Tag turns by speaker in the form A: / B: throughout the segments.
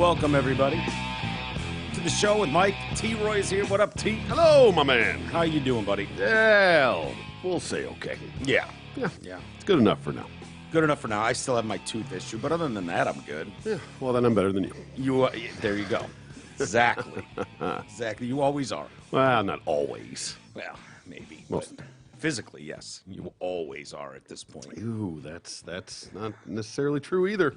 A: welcome everybody to the show with Mike. T-Roy's here. What up, T?
B: Hello, my man.
A: How you doing, buddy?
B: Well, we'll say okay.
A: Yeah.
B: Yeah. It's good enough for now.
A: Good enough for now. I still have my tooth issue, but other than that, I'm good.
B: Yeah. Well, then I'm better than you.
A: There you go. Exactly. Exactly. You always are.
B: Well, not always.
A: Well, maybe.
B: Most.
A: But physically, yes. You always are at this point.
B: Ooh, that's not necessarily true either.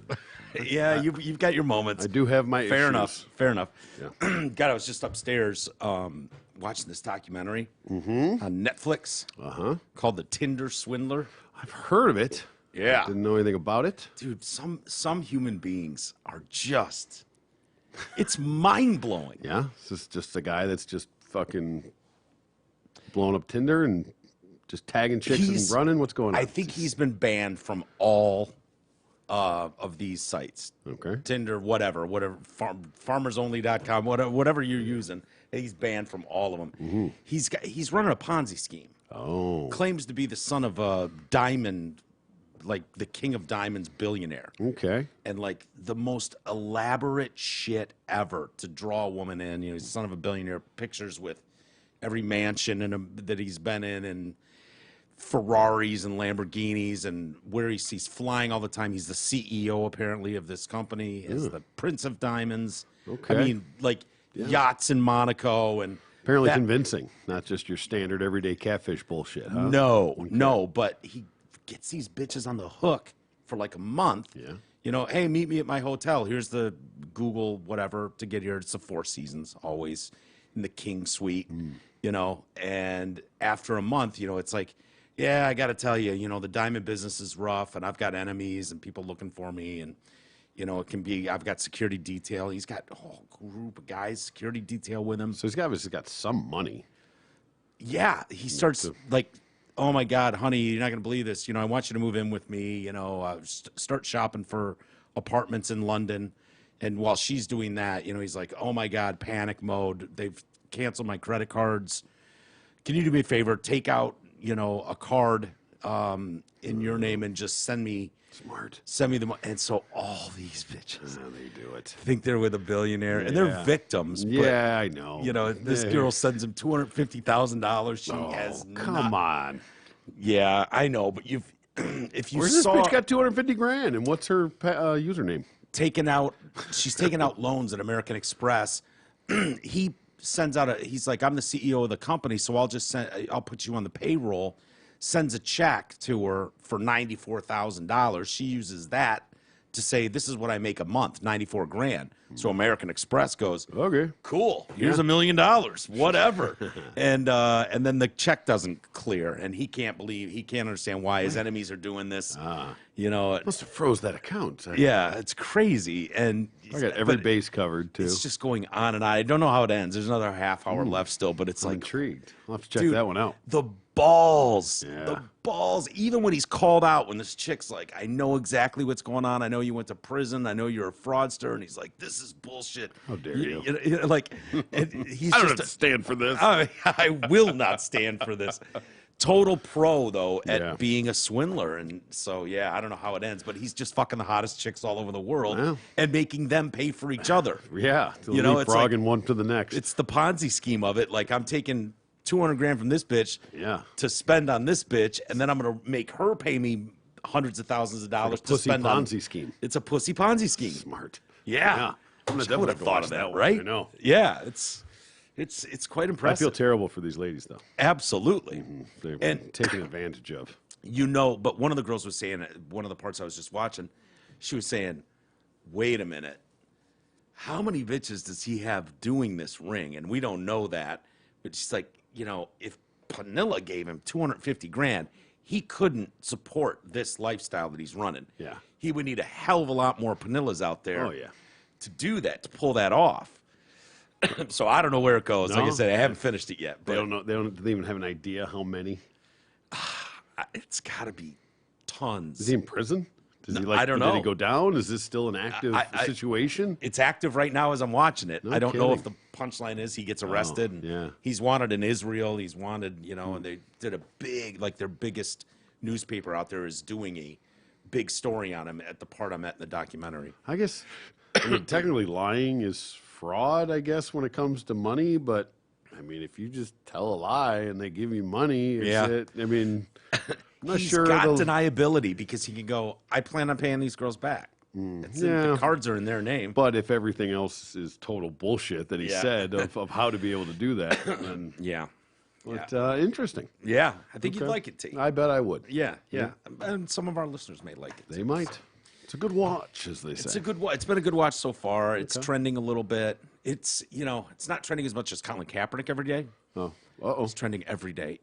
A: Yeah, you've got your moments.
B: I do have my
A: Fair
B: issues.
A: enough. Fair enough.
B: Yeah.
A: God, I was just upstairs watching this documentary on Netflix called The Tinder Swindler.
B: I've heard of it.
A: Yeah.
B: Didn't know anything about it.
A: Dude, some human beings are just, it's mind-blowing.
B: Yeah. Is this just a guy that's just fucking blowing up Tinder and just tagging chicks and running? What's going on?
A: I think he's been banned from all of these sites.
B: Okay.
A: Tinder, whatever, farmersonly.com, whatever you're using. He's banned from all of them.
B: Mm-hmm.
A: He's running a Ponzi scheme.
B: Oh.
A: Claims to be the son of a diamond, like the king of diamonds billionaire.
B: Okay.
A: And like the most elaborate shit ever to draw a woman in. You know, he's the son of a billionaire. Pictures with every mansion that he's been in, and Ferraris and Lamborghinis, and where he's flying all the time. He's the CEO apparently of this company. Is the Prince of Diamonds.
B: Okay.
A: I mean, like yachts in Monaco and
B: Apparently convincing, not just your standard everyday catfish bullshit, huh?
A: No, but he gets these bitches on the hook for like a month.
B: Yeah.
A: You know, hey, meet me at my hotel. Here's the Google whatever to get here. It's the Four Seasons, always in the King Suite, you know. And after a month, you know, it's like, yeah, I got to tell you, you know, the diamond business is rough, and I've got enemies and people looking for me, and you know, it can be. I've got security detail. He's got a whole group of guys, security detail with him.
B: So he's obviously got some money.
A: Yeah, he starts like, oh my God, honey, you're not gonna believe this. You know, I want you to move in with me. You know, start shopping for apartments in London. And while she's doing that, you know, he's like, oh my God, panic mode. They've canceled my credit cards. Can you do me a favor? Take out, you know, a card in your name and just send me the money. And so all these bitches,
B: They do it.
A: think they're with a billionaire, and they're victims.
B: Yeah, I know.
A: You know, this girl sends him $250,000. She has
B: come on.
A: Yeah, I know, but if you
B: Where's
A: saw
B: this bitch got 250 grand, and what's her username?
A: she's taken out loans at American Express. He sends out he's like, I'm the CEO of the company, so I'll put you on the payroll. Sends a check to her for $94,000. She uses that to say, this is what I make a month, 94 grand. So American Express goes,
B: Okay.
A: cool, here's $1 million, whatever. and then the check doesn't clear, and he can't understand why his enemies are doing this. You know,
B: Must have froze that account.
A: yeah, it's crazy. And
B: I got every base covered, too.
A: it's just going on and on. I don't know how it ends. There's another half hour left still, but it's
B: I'm
A: like,
B: intrigued. I'll have to check
A: dude,
B: that one out.
A: the balls,
B: Yeah.
A: even when he's called out, when this chick's like, I know exactly what's going on. I know you went to prison. I know you're a fraudster. And he's like, this is bullshit.
B: How dare you.
A: You know, like, he's
B: I don't have
A: just,
B: to stand for this.
A: I will not stand for this. Total pro, though, at
B: Yeah.
A: being a swindler. And so, yeah, I don't know how it ends, but he's just fucking the hottest chicks all over the world and making them pay for each other.
B: Yeah.
A: You know, it's like,
B: leapfrogging one to the next.
A: it's the Ponzi scheme of it. Like, I'm taking 200 grand from this bitch to spend on this bitch, and then I'm going to make her pay me hundreds of thousands of dollars to
B: pussy
A: spend
B: Ponzi scheme.
A: It's a pussy Ponzi scheme.
B: Smart.
A: Yeah.
B: I'm
A: I would have thought of that, right?
B: I know.
A: Yeah, it's quite
B: I
A: impressive.
B: feel terrible for these ladies, though.
A: Absolutely.
B: They're
A: And-
B: taken advantage of.
A: You know, but one of the girls was saying, one of the parts I was just watching, she was saying, wait a minute, how many bitches does he have doing this ring? And we don't know that, but she's like, you know, if Panilla gave him 250 grand, he couldn't support this lifestyle that he's running.
B: Yeah.
A: He would need a hell of a lot more Panillas out there
B: Oh, yeah.
A: to do that, to pull that off. So I don't know where it goes. Like I
B: No?
A: said, I haven't finished it yet. But
B: They don't know. They don't even have an idea how many.
A: it's got to be tons.
B: Is he in prison? Does he
A: I don't
B: Did
A: know.
B: he go down? Is this still an active situation?
A: It's active right now as I'm watching it.
B: No
A: I don't know if the
B: kidding.
A: punchline is he gets arrested. And
B: yeah.
A: He's wanted in Israel. He's wanted, you know, and they did a big, like their biggest newspaper out there is doing a big story on him at the part I'm at in the documentary.
B: I guess I mean, technically, lying is fraud, I guess, when it comes to money. But I mean, if you just tell a lie and they give you money, I mean, I'm not
A: He's
B: sure.
A: got deniability because he can go, I plan on paying these girls back. The cards are in their name.
B: But if everything else is total bullshit that he said of how to be able to do that, then But interesting.
A: Yeah, I think you'd like it, T.
B: I bet I would.
A: Yeah. And some of our listeners may like it.
B: They might. It's a good watch, as they say.
A: It's a good. It's been a good watch so far. It's trending a little bit. It's it's not trending as much as Colin Kaepernick every day.
B: Oh, uh-oh.
A: It's trending every day.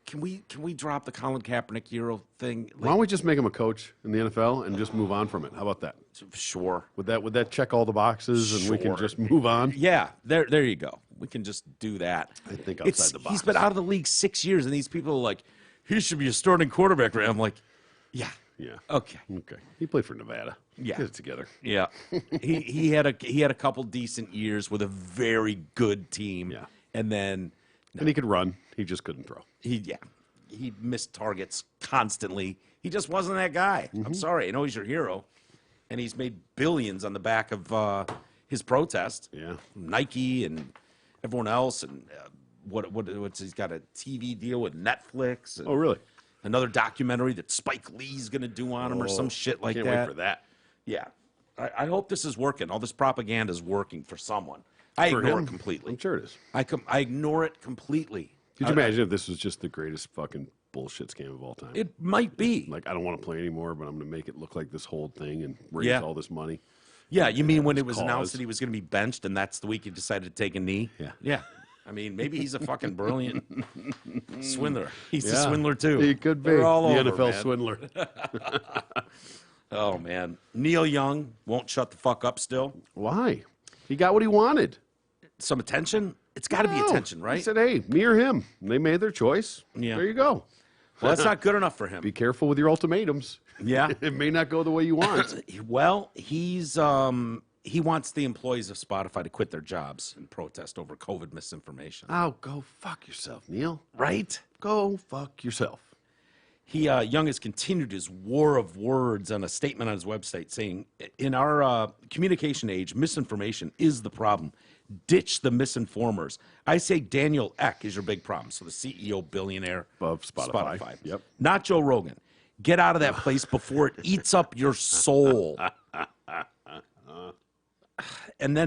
A: Can we drop the Colin Kaepernick Euro thing?
B: Why don't we just make him a coach in the NFL and just move on from it? How about that?
A: Sure.
B: Would that check all the boxes and we can
A: Sure.
B: just move on?
A: Yeah. There you go. We can just do that.
B: I think outside the box.
A: He's been out of the league 6 years, and these people are like, he should be a starting quarterback. I'm like, yeah.
B: Yeah.
A: Okay.
B: He played for Nevada.
A: Yeah.
B: Get it together.
A: Yeah. he had a couple decent years with a very good team.
B: Yeah.
A: And then
B: And he could run. He just couldn't throw.
A: he missed targets constantly. He just wasn't that guy. I'm sorry. I know he's your hero, and he's made billions on the back of his protest.
B: Yeah.
A: Nike and everyone else, and what's he's got a TV deal with Netflix. And
B: Oh, really?
A: another documentary that Spike Lee's going to do on him or some shit like
B: Can't
A: that.
B: wait for that.
A: Yeah. I hope this is working. All this propaganda is working for someone. I ignore
B: him?
A: it completely.
B: I'm sure it is.
A: I ignore it completely.
B: Could you imagine if this was just the greatest fucking bullshit scam of all time?
A: It might be.
B: Like, I don't want to play anymore, but I'm going to make it look like this whole thing and raise
A: Yeah.
B: all this money.
A: Yeah, you mean when it was
B: cause.
A: announced that he was going to be benched and that's the week he decided to take a knee?
B: Yeah.
A: Yeah. I mean, maybe he's a fucking brilliant swindler. He's a
B: Yeah,
A: swindler, too.
B: He could be
A: They're all
B: the
A: over,
B: NFL
A: man.
B: swindler.
A: Oh, man. Neil Young won't shut the fuck up still.
B: Why? He got what he wanted.
A: Some attention? It's got to be
B: No.
A: attention,
B: He
A: right?
B: said, hey, me or him. And they made their choice.
A: Yeah.
B: There you go.
A: Well, that's not good enough for him.
B: Be careful with your ultimatums.
A: Yeah.
B: It may not go the way you want.
A: Well, he wants the employees of Spotify to quit their jobs and protest over COVID misinformation.
B: Oh, go fuck yourself, Neil.
A: Right?
B: Go fuck yourself.
A: Young has continued his war of words on a statement on his website saying, in our communication age, misinformation is the problem. Ditch the misinformers. I say Daniel Ek is your big problem. So the CEO billionaire
B: Of Spotify. Yep.
A: Not Joe Rogan. Get out of that place before it eats up your soul. And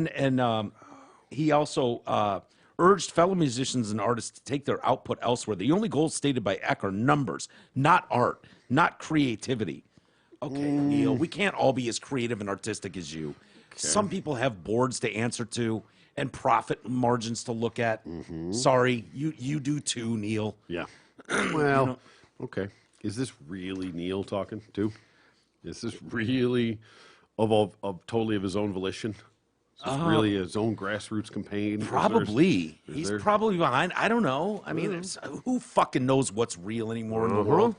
A: he also urged fellow musicians and artists to take their output elsewhere. The only goals stated by Eck are numbers, not art, not creativity. Okay, Neil, we can't all be as creative and artistic as you. Some people have boards to answer to and profit margins to look at. Sorry, you do too, Neil.
B: Yeah. Well, okay. Is this really Neil talking too? Is this really of totally of his own volition? Is this really his own grassroots campaign?
A: Probably.
B: Is
A: He's
B: there-
A: probably behind. I don't know. I mean, who fucking knows what's real anymore in the world?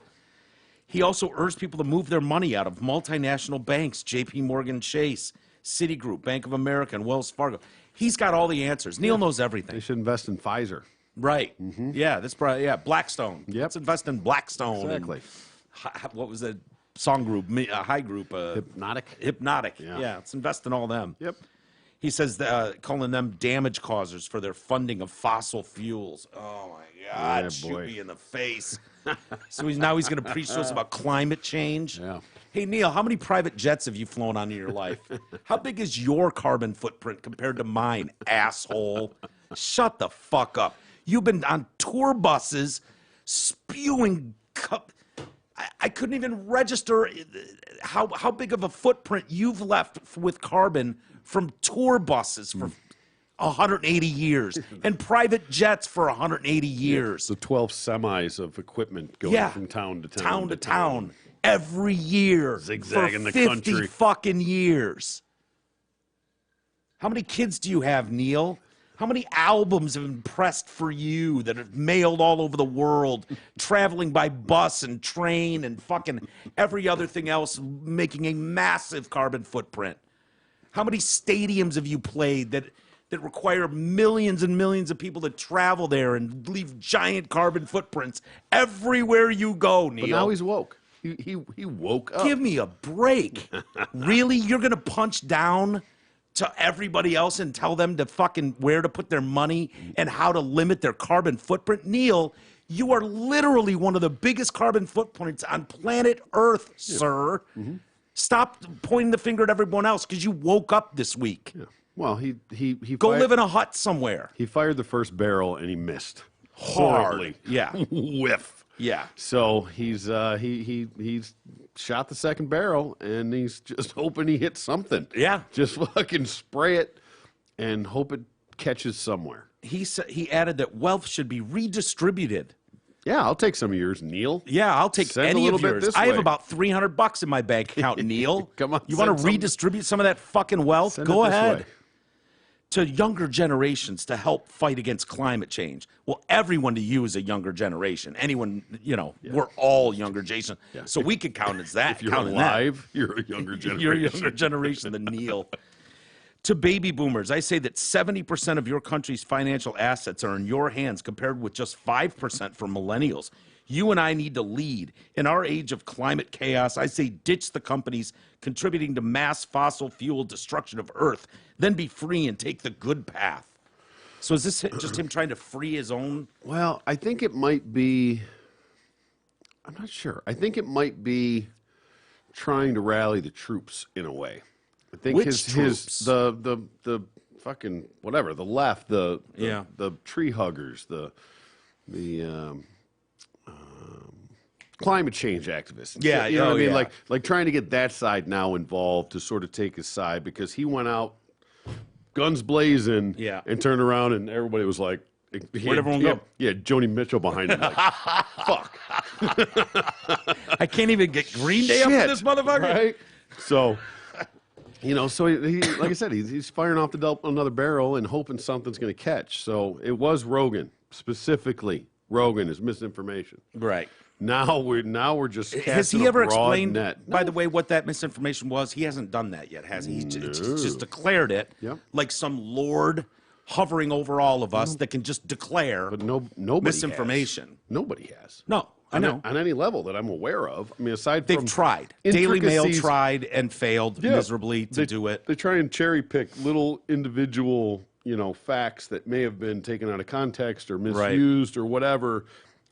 A: He also urged people to move their money out of multinational banks, J.P. Morgan Chase, Citigroup, Bank of America, and Wells Fargo. He's got all the answers. Neil knows
B: They
A: everything.
B: should invest in Pfizer.
A: Right. Yeah, that's probably, Blackstone.
B: Yep.
A: Let's invest in Blackstone. and
B: Exactly.
A: what was the song group? High group.
B: Hypnotic.
A: Hypnotic.
B: Yeah.
A: Yeah, let's invest in all them.
B: Yep.
A: He says calling them damage causers for their funding of fossil fuels. Oh my God!
B: Yeah,
A: Shoot
B: boy.
A: me in the face. So he's going to preach to us about climate change.
B: Yeah.
A: Hey Neil, how many private jets have you flown on in your life? How big is your carbon footprint compared to mine, asshole? Shut the fuck up. You've been on tour buses spewing. I couldn't even register how big of a footprint you've left with carbon from tour buses for 180 years and private jets for 180 years.
B: So 12 semis of equipment going from town to town.
A: Town to town every year.
B: Zigzagging
A: for
B: the
A: 50
B: country.
A: fucking years. How many kids do you have, Neil? How many albums have been pressed for you that are mailed all over the world, traveling by bus and train and fucking every other thing else, making a massive carbon footprint? How many stadiums have you played that require millions and millions of people to travel there and leave giant carbon footprints everywhere you go, Neil?
B: But now he's woke. He woke up.
A: Give me a break. Really? You're going to punch down to everybody else and tell them to fucking where to put their money and how to limit their carbon footprint. Neil, you are literally one of the biggest carbon footprints on planet Earth, sir. Stop pointing the finger at everyone else because you woke up this week.
B: Yeah. Well, he
A: Go live in a hut somewhere.
B: He fired the first barrel and he missed
A: Hard.
B: horribly.
A: Yeah.
B: Whiff.
A: Yeah.
B: So he's shot the second barrel and he's just hoping he hits something.
A: Yeah.
B: Just fucking spray it and hope it catches somewhere.
A: He added that wealth should be redistributed.
B: Yeah, I'll take some of yours, Neil.
A: Yeah, I'll take
B: Send a
A: any
B: little
A: of
B: bit
A: yours.
B: this
A: I have
B: way.
A: about $300 in my bank account, Neil.
B: Come on,
A: you want
B: send
A: to
B: some-
A: redistribute some of that fucking wealth?
B: Send
A: Go
B: it this
A: ahead.
B: way.
A: To younger generations to help fight against climate change. Well, everyone to you is a younger generation. Anyone, we're all younger generation. So we could count as that.
B: If you're
A: count in that.
B: alive, you're a younger generation.
A: You're a younger generation than Neil. To baby boomers, I say that 70% of your country's financial assets are in your hands compared with just 5% for millennials. You and I need to lead. In our age of climate chaos, I say ditch the companies contributing to mass fossil fuel destruction of Earth, then be free and take the good path. So is this just him trying to free his own?
B: Well, I think it might be. I'm not sure. I think it might be trying to rally the troops in a way. I think
A: Which troops?
B: the fucking whatever, the left, the tree huggers, the climate change activists.
A: Yeah,
B: you know what I mean?
A: yeah.
B: Like trying to get that side now involved to sort of take his side because he went out guns blazing and turned around and everybody was like,
A: Where'd everyone go?
B: Yeah, Joni Mitchell behind him. Like, fuck.
A: I can't even get Green Day up to this motherfucker.
B: Right? So, so he like I said, he's firing off another barrel and hoping something's going to catch. So it was Rogan, specifically. Rogan is misinformation.
A: Right.
B: Now we're just casting
A: Has he ever
B: a broad
A: explained,
B: net.
A: by the way, what that misinformation was? He hasn't done that yet, has he? He's just declared it like some lord hovering over all of us that can just declare
B: But nobody
A: misinformation.
B: has. Nobody has.
A: No, I know.
B: On any level that I'm aware of. I mean, aside
A: They've
B: from
A: tried. Daily Mail
B: intricacies-
A: tried and failed miserably to do it.
B: They try and cherry pick little individual, facts that may have been taken out of context or misused or whatever,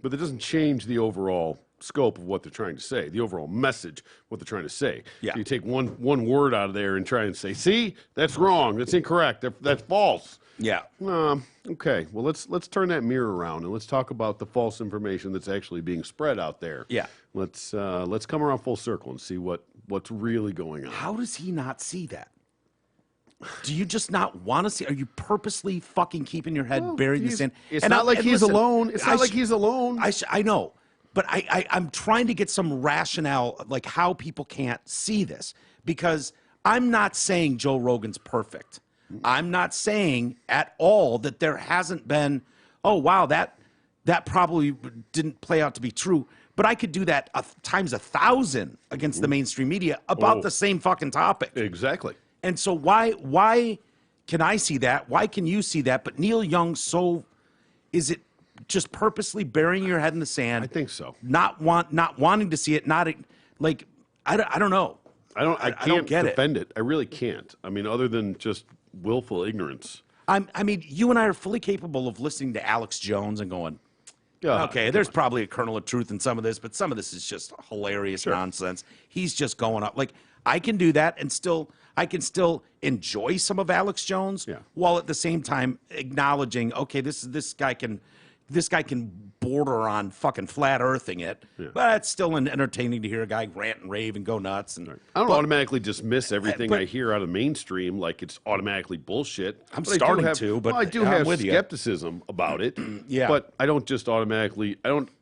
B: but that doesn't change the overall scope of what they're trying to say, the overall message, what they're trying to say.
A: Yeah.
B: So you take one word out of there and try and say, see, that's wrong, that's incorrect, that's false.
A: Yeah.
B: Okay, well, let's turn that mirror around and let's talk about the false information that's actually being spread out there.
A: Yeah.
B: Let's come around full circle and see what's really going on.
A: How does he not see that? Do you just not want to see? Are you purposely fucking keeping your head buried in the sand?
B: It's not like he's alone. It's not like he's alone.
A: I know, but I'm trying to get some rationale, like how people can't see this, because I'm not saying Joe Rogan's perfect. I'm not saying at all that there hasn't been, oh, wow, that probably didn't play out to be true. But I could do that times 1,000 against the mainstream media about the same fucking topic.
B: Exactly.
A: And so why can I see that? Why can you see that? But Neil Young, is it just purposely burying your head in the sand?
B: I think so.
A: Not wanting to see it. Not like I don't know.
B: I
A: don't
B: can't
A: get
B: defend it. I really can't. I mean, other than just willful ignorance.
A: I mean, you and I are fully capable of listening to Alex Jones and going, okay, there's probably a kernel of truth in some of this, but some of this is just hilarious nonsense. He's just going up. Like, I can do that and I can still enjoy some of Alex Jones while at the same time acknowledging, okay, this guy can border on fucking flat earthing it, but it's still entertaining to hear a guy rant and rave and go nuts. And
B: I don't automatically dismiss everything I hear out of mainstream like it's automatically bullshit.
A: I'm starting to, but
B: I do
A: I'm
B: have
A: with you.
B: skepticism about it.
A: Yeah.
B: But I don't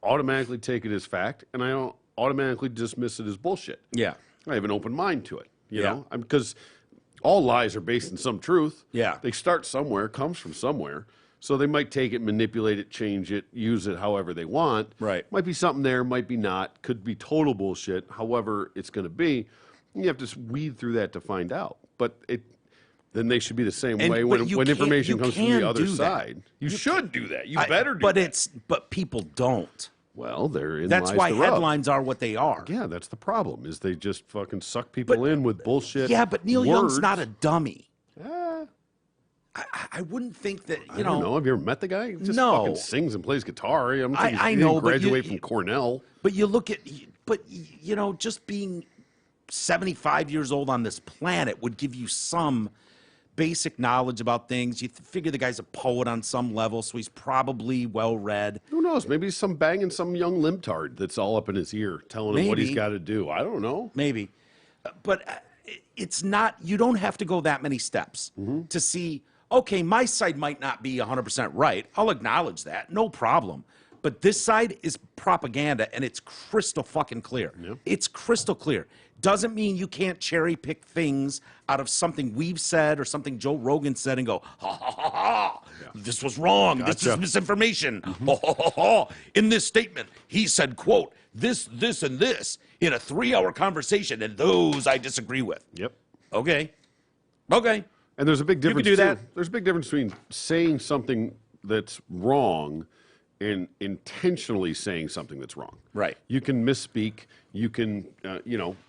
B: automatically take it as fact, and I don't automatically dismiss it as bullshit.
A: Yeah.
B: I have an open mind to it, you know, because all lies are based in some truth.
A: Yeah.
B: They start somewhere, comes from somewhere. So they might take it, manipulate it, change it, use it however they want.
A: Right.
B: Might be something there, might be not, could be total bullshit, however it's going to be. You have to weed through that to find out. But then they should be the same way when information comes from the other side. You should do that. You better do that.
A: But people don't.
B: Well,
A: That's why headlines are what they are.
B: Yeah, that's the problem, is they just fucking suck people in with bullshit.
A: Yeah, but Neil Young's not a dummy. I wouldn't think that,
B: I don't know. Have you ever met the guy? He just
A: No.
B: fucking sings and plays guitar. I don't think
A: I
B: he
A: know,
B: didn't
A: but
B: graduate from Cornell.
A: But you look at, but you know, just being 75 years old on this planet would give you some basic knowledge about things. You figure the guy's a poet on some level, so he's probably well read.
B: Who knows? Maybe he's banging some young limbtard that's all up in his ear, telling him what he's
A: Maybe.
B: got to do. I don't know.
A: Maybe, but it's not. You don't have to go that many steps
B: Mm-hmm.
A: to see. Okay, my side might not be 100% right. I'll acknowledge that, no problem. But this side is propaganda, and it's crystal fucking clear.
B: Yeah.
A: It's crystal clear. Doesn't mean you can't cherry pick things out of something we've said or something Joe Rogan said and go, ha ha ha ha, this was wrong. This is
B: Gotcha.
A: misinformation. Ha, ha, ha, ha. In this statement, he said, quote, this, and this in a 3-hour conversation, and those I disagree with.
B: Yep.
A: Okay. Okay.
B: And there's a big difference.
A: do that.
B: Too. There's a big difference between saying something that's wrong and intentionally saying something that's wrong.
A: Right.
B: You can misspeak. You can,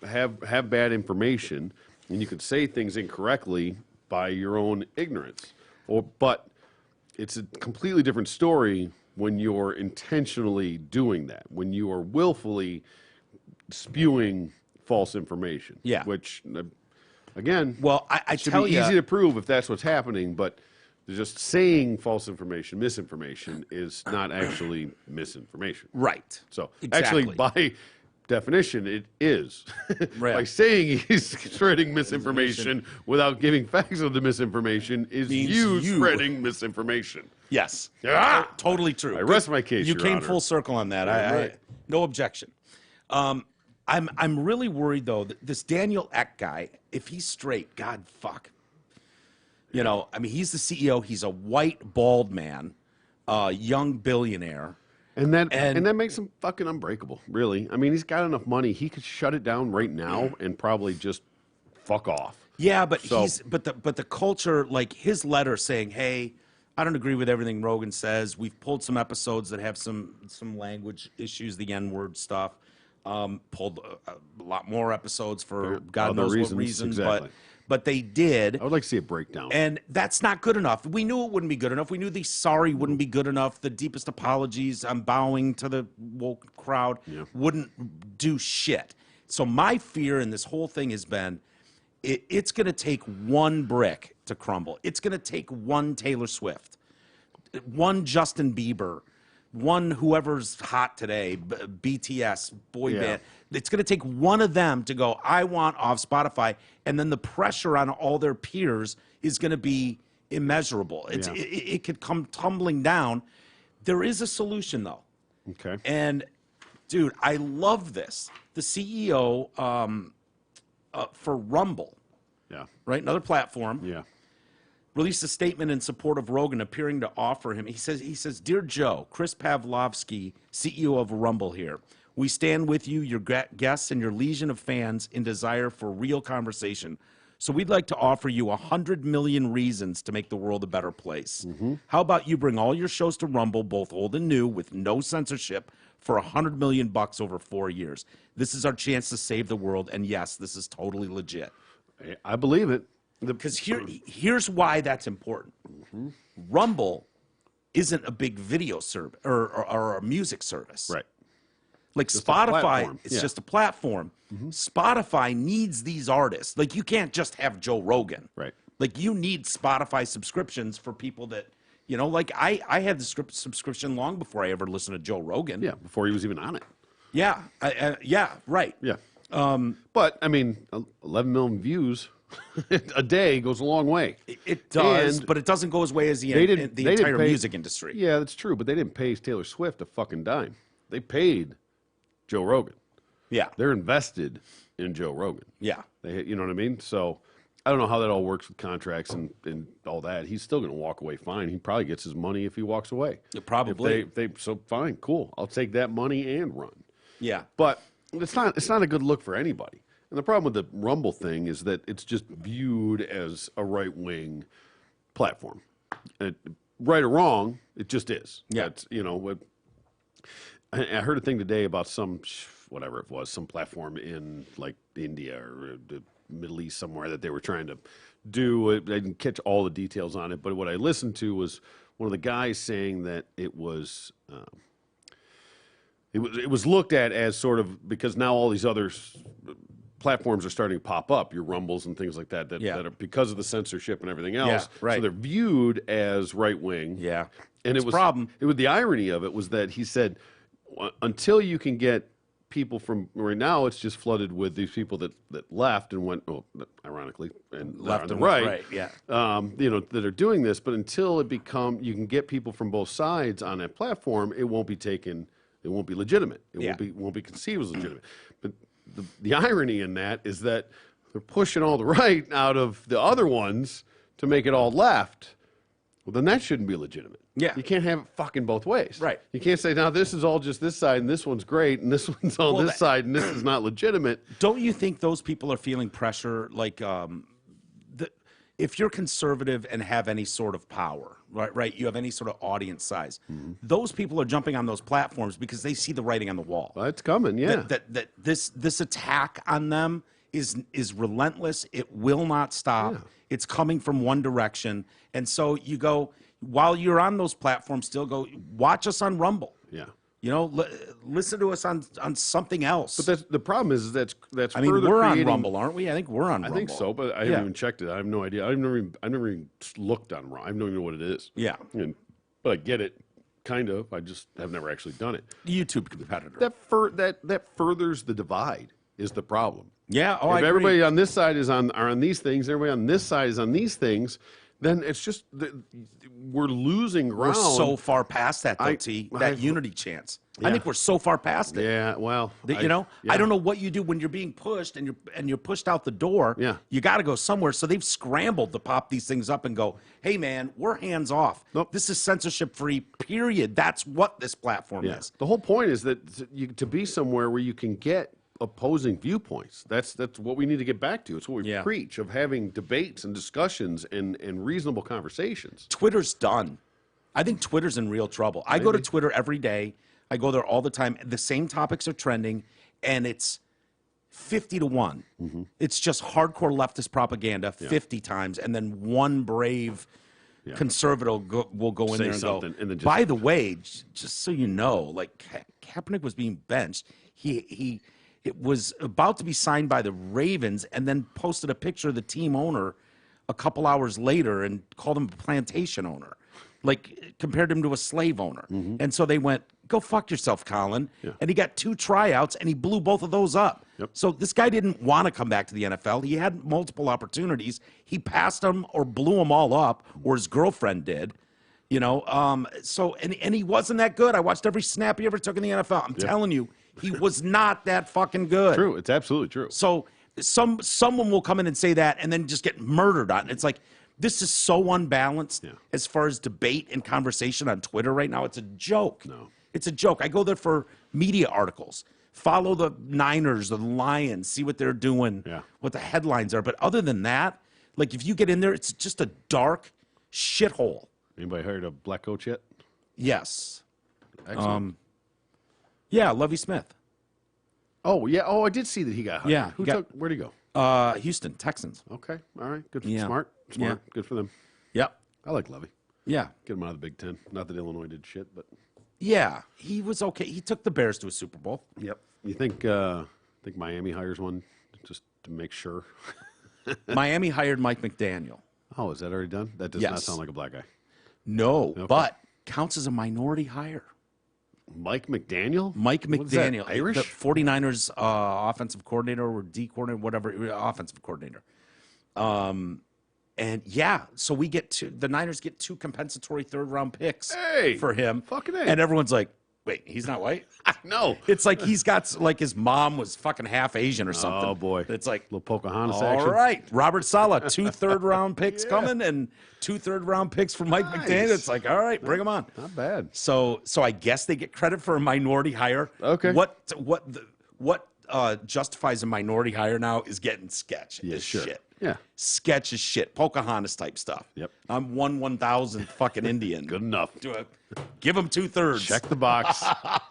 B: have bad information, and you can say things incorrectly by your own ignorance. But it's a completely different story when you're intentionally doing that. When you are willfully spewing false information.
A: Yeah.
B: Which, again,
A: Well, I
B: should
A: tell
B: be
A: you,
B: easy to prove if that's what's happening, but just saying false information, misinformation, is not actually misinformation.
A: right.
B: So
A: Exactly.
B: actually, by definition, it is.
A: Right.
B: By saying he's spreading misinformation without giving facts of the misinformation is
A: Means
B: you
A: you.
B: spreading misinformation.
A: Yes.
B: Ah!
A: Totally true.
B: I rest my case,
A: You
B: Your
A: came
B: Honor.
A: full circle on that.
B: Right.
A: No objection. I'm really worried though that this Daniel Ek guy, if he's straight, God fuck. You know, I mean, he's the CEO. He's a white bald man, young billionaire.
B: And that makes him fucking unbreakable, really. I mean, he's got enough money. He could shut it down right now and probably just fuck off.
A: Yeah, but
B: So-
A: but the culture, like his letter saying, "Hey, I don't agree with everything Rogan says. We've pulled some episodes that have some language issues, the N-word stuff. Pulled a lot more episodes for God
B: other
A: knows
B: reasons,
A: what reason,
B: exactly.
A: but they did."
B: I would like to see a breakdown.
A: And that's not good enough. We knew it wouldn't be good enough. We knew the sorry wouldn't be good enough. The deepest apologies, I'm bowing to the woke crowd, wouldn't do shit. So my fear in this whole thing has been, it's going to take one brick to crumble. It's going to take one Taylor Swift, one Justin Bieber, one whoever's hot today, BTS, boy band. It's going to take one of them to go, I want off Spotify. And then the pressure on all their peers is going to be immeasurable. It could come tumbling down. There is a solution, though.
B: Okay.
A: And, dude, I love this. The CEO for Rumble,
B: Yeah.
A: right, another platform,
B: Yeah.
A: released a statement in support of Rogan, appearing to offer him. He says, "Dear Joe, Chris Pavlovsky, CEO of Rumble here. We stand with you, your guests, and your legion of fans in desire for real conversation. So we'd like to offer you 100 million reasons to make the world a better place. How about you bring all your shows to Rumble, both old and new, with no censorship, for 100 million bucks over 4 years? This is our chance to save the world, and yes, this is totally legit."
B: I believe it.
A: Because here's why that's important. Rumble isn't a big video service or a music service.
B: Right.
A: Like
B: a
A: Spotify,
B: platform.
A: it's
B: Yeah.
A: just a platform. Spotify needs these artists. Like you can't just have Joe Rogan.
B: Right.
A: Like you need Spotify subscriptions for people that, you know, like I had the subscription long before I ever listened to Joe Rogan.
B: Yeah. Before he was even on it.
A: Yeah. Yeah. Right.
B: Yeah. But I mean, 11 million views a day goes a long way.
A: It does,
B: And
A: but it doesn't go as way as the
B: they didn't
A: entire
B: pay-
A: music industry.
B: Yeah, that's true. But they didn't pay Taylor Swift a fucking dime. They paid Joe Rogan.
A: Yeah.
B: They're invested in Joe Rogan.
A: Yeah.
B: You know what I mean? So I don't know how that all works with contracts and all that. He's still going to walk away fine. He probably gets his money if he walks away.
A: Probably.
B: So fine, cool. I'll take that money and run.
A: Yeah.
B: But it's not a good look for anybody. And the problem with the Rumble thing is that it's just viewed as a right-wing platform. Right or wrong, it just is.
A: Yeah.
B: That's, I heard a thing today about some whatever it was, some platform in like India or the Middle East somewhere that they were trying to do. I didn't catch all the details on it, but what I listened to was one of the guys saying that it was looked at as sort of, because now all these other platforms are starting to pop up, your Rumbles and things like that, that are because of the censorship and everything else.
A: Yeah, right.
B: So they're viewed as right wing.
A: Yeah.
B: And
A: It's
B: it was
A: a problem.
B: It was the irony of it was that he said, until you can get people from right now, it's just flooded with these people that left and went, ironically, and
A: Left
B: on the
A: and
B: right,
A: yeah.
B: that are doing this. But until you can get people from both sides on that platform, it won't be taken. It won't be legitimate. It won't be conceived as legitimate. But the irony in that is that they're pushing all the right out of the other ones to make it all left. Well, then that shouldn't be legitimate.
A: Yeah.
B: You can't have it fucking both ways.
A: Right.
B: You can't say, now this is all just this side and this one's great and this one's all this side and this is not legitimate.
A: Don't you think those people are feeling pressure? Like, if you're conservative and have any sort of power, right, you have any sort of audience size, those people are jumping on those platforms because they see the writing on the wall.
B: Well, it's coming, yeah.
A: That this attack on them is relentless. It will not stop.
B: Yeah.
A: It's coming from one direction. And so you go, while you're on those platforms, still go, watch us on Rumble.
B: Yeah.
A: Listen to us on something else.
B: But the problem is that's
A: I mean,
B: further
A: we're
B: creating,
A: on Rumble, aren't we? I think we're on Rumble.
B: I think so, but I haven't even checked it. I have no idea. I've never even looked on Rumble. I don't even know what it is.
A: Yeah.
B: But I get it, kind of. I just have never actually done it.
A: YouTube competitor.
B: That furthers the divide is the problem.
A: Yeah. Oh,
B: If everybody on this side are on these things, everybody on this side is on these things, then it's just we're losing ground.
A: We're so far past that, though, T. That unity chance.
B: Yeah.
A: I think we're so far past it.
B: Yeah. Well,
A: I don't know what you do when you're being pushed and you're pushed out the door.
B: Yeah.
A: You got to go somewhere. So they've scrambled to pop these things up and go, hey, man, we're hands off.
B: Nope.
A: This is censorship free, period. That's what this platform is.
B: The whole point is that to be somewhere where you can get opposing viewpoints. That's what we need to get back to. It's what we preach, of having debates and discussions and reasonable conversations.
A: Twitter's done. I think Twitter's in real trouble. I go to Twitter every day. I go there all the time. The same topics are trending, and it's 50-1. It's just hardcore leftist propaganda 50 times, and then one brave conservative will go in there and go,
B: and then
A: by the way, just so you know, like Kaepernick was being benched. It was about to be signed by the Ravens, and then posted a picture of the team owner a couple hours later and called him a plantation owner, like compared him to a slave owner. And so they went, go fuck yourself, Colin. And he got 2 tryouts, and he blew both of those up. So this guy didn't want to come back to the NFL. He had multiple opportunities. He passed them or blew them all up, or his girlfriend did. So he wasn't that good. I watched every snap he ever took in the NFL. I'm telling you, he was not that fucking good.
B: True. It's absolutely true.
A: So someone will come in and say that and then just get murdered on it. It's like, this is so unbalanced as far as debate and conversation on Twitter right now. It's a joke.
B: No.
A: It's a joke. I go there for media articles. Follow the Niners, the Lions, see what they're doing, what the headlines are. But other than that, like if you get in there, it's just a dark shithole.
B: Anybody heard of black coach yet?
A: Yes.
B: Excellent.
A: Yeah, Lovie Smith.
B: Oh, yeah. Oh, I did see that he got hired.
A: Yeah.
B: Where'd he go?
A: Houston Texans.
B: Okay. All right. Good.
A: Yeah.
B: Smart.
A: Yeah.
B: Good for them.
A: Yep.
B: I like Lovey.
A: Yeah.
B: Get him out of the Big Ten. Not that Illinois did shit, but.
A: Yeah, he was okay. He took the Bears to a Super Bowl.
B: Yep. You think Miami hires one just to make sure?
A: Miami hired Mike McDaniel.
B: Oh, is that already done? That does not sound like a black guy.
A: No, but counts as a minority hire.
B: Mike McDaniel?
A: Mike
B: What is that,
A: McDaniel,
B: Irish?
A: the 49ers offensive coordinator or D coordinator, whatever, offensive coordinator. And yeah, so the Niners get 2 compensatory 3rd-round picks for him.
B: Fucking A.
A: And everyone's like, wait, he's not white?
B: No.
A: It's like he's got, like his mom was fucking half Asian or something.
B: Oh, boy.
A: It's like,
B: Little Pocahontas
A: all
B: action.
A: right, Robert Saleh, 2 3rd-round picks coming and 2 3rd-round picks for Mike McDaniel. It's like, all right, bring him on.
B: Not bad.
A: So I guess they get credit for a minority hire.
B: Okay.
A: What justifies a minority hire now is getting sketch.
B: Yeah,
A: is
B: sure.
A: shit.
B: Yeah.
A: Sketch as shit. Pocahontas type stuff.
B: Yep.
A: I'm 1/1000th fucking Indian.
B: Good enough.
A: Give him 2/3.
B: Check the box.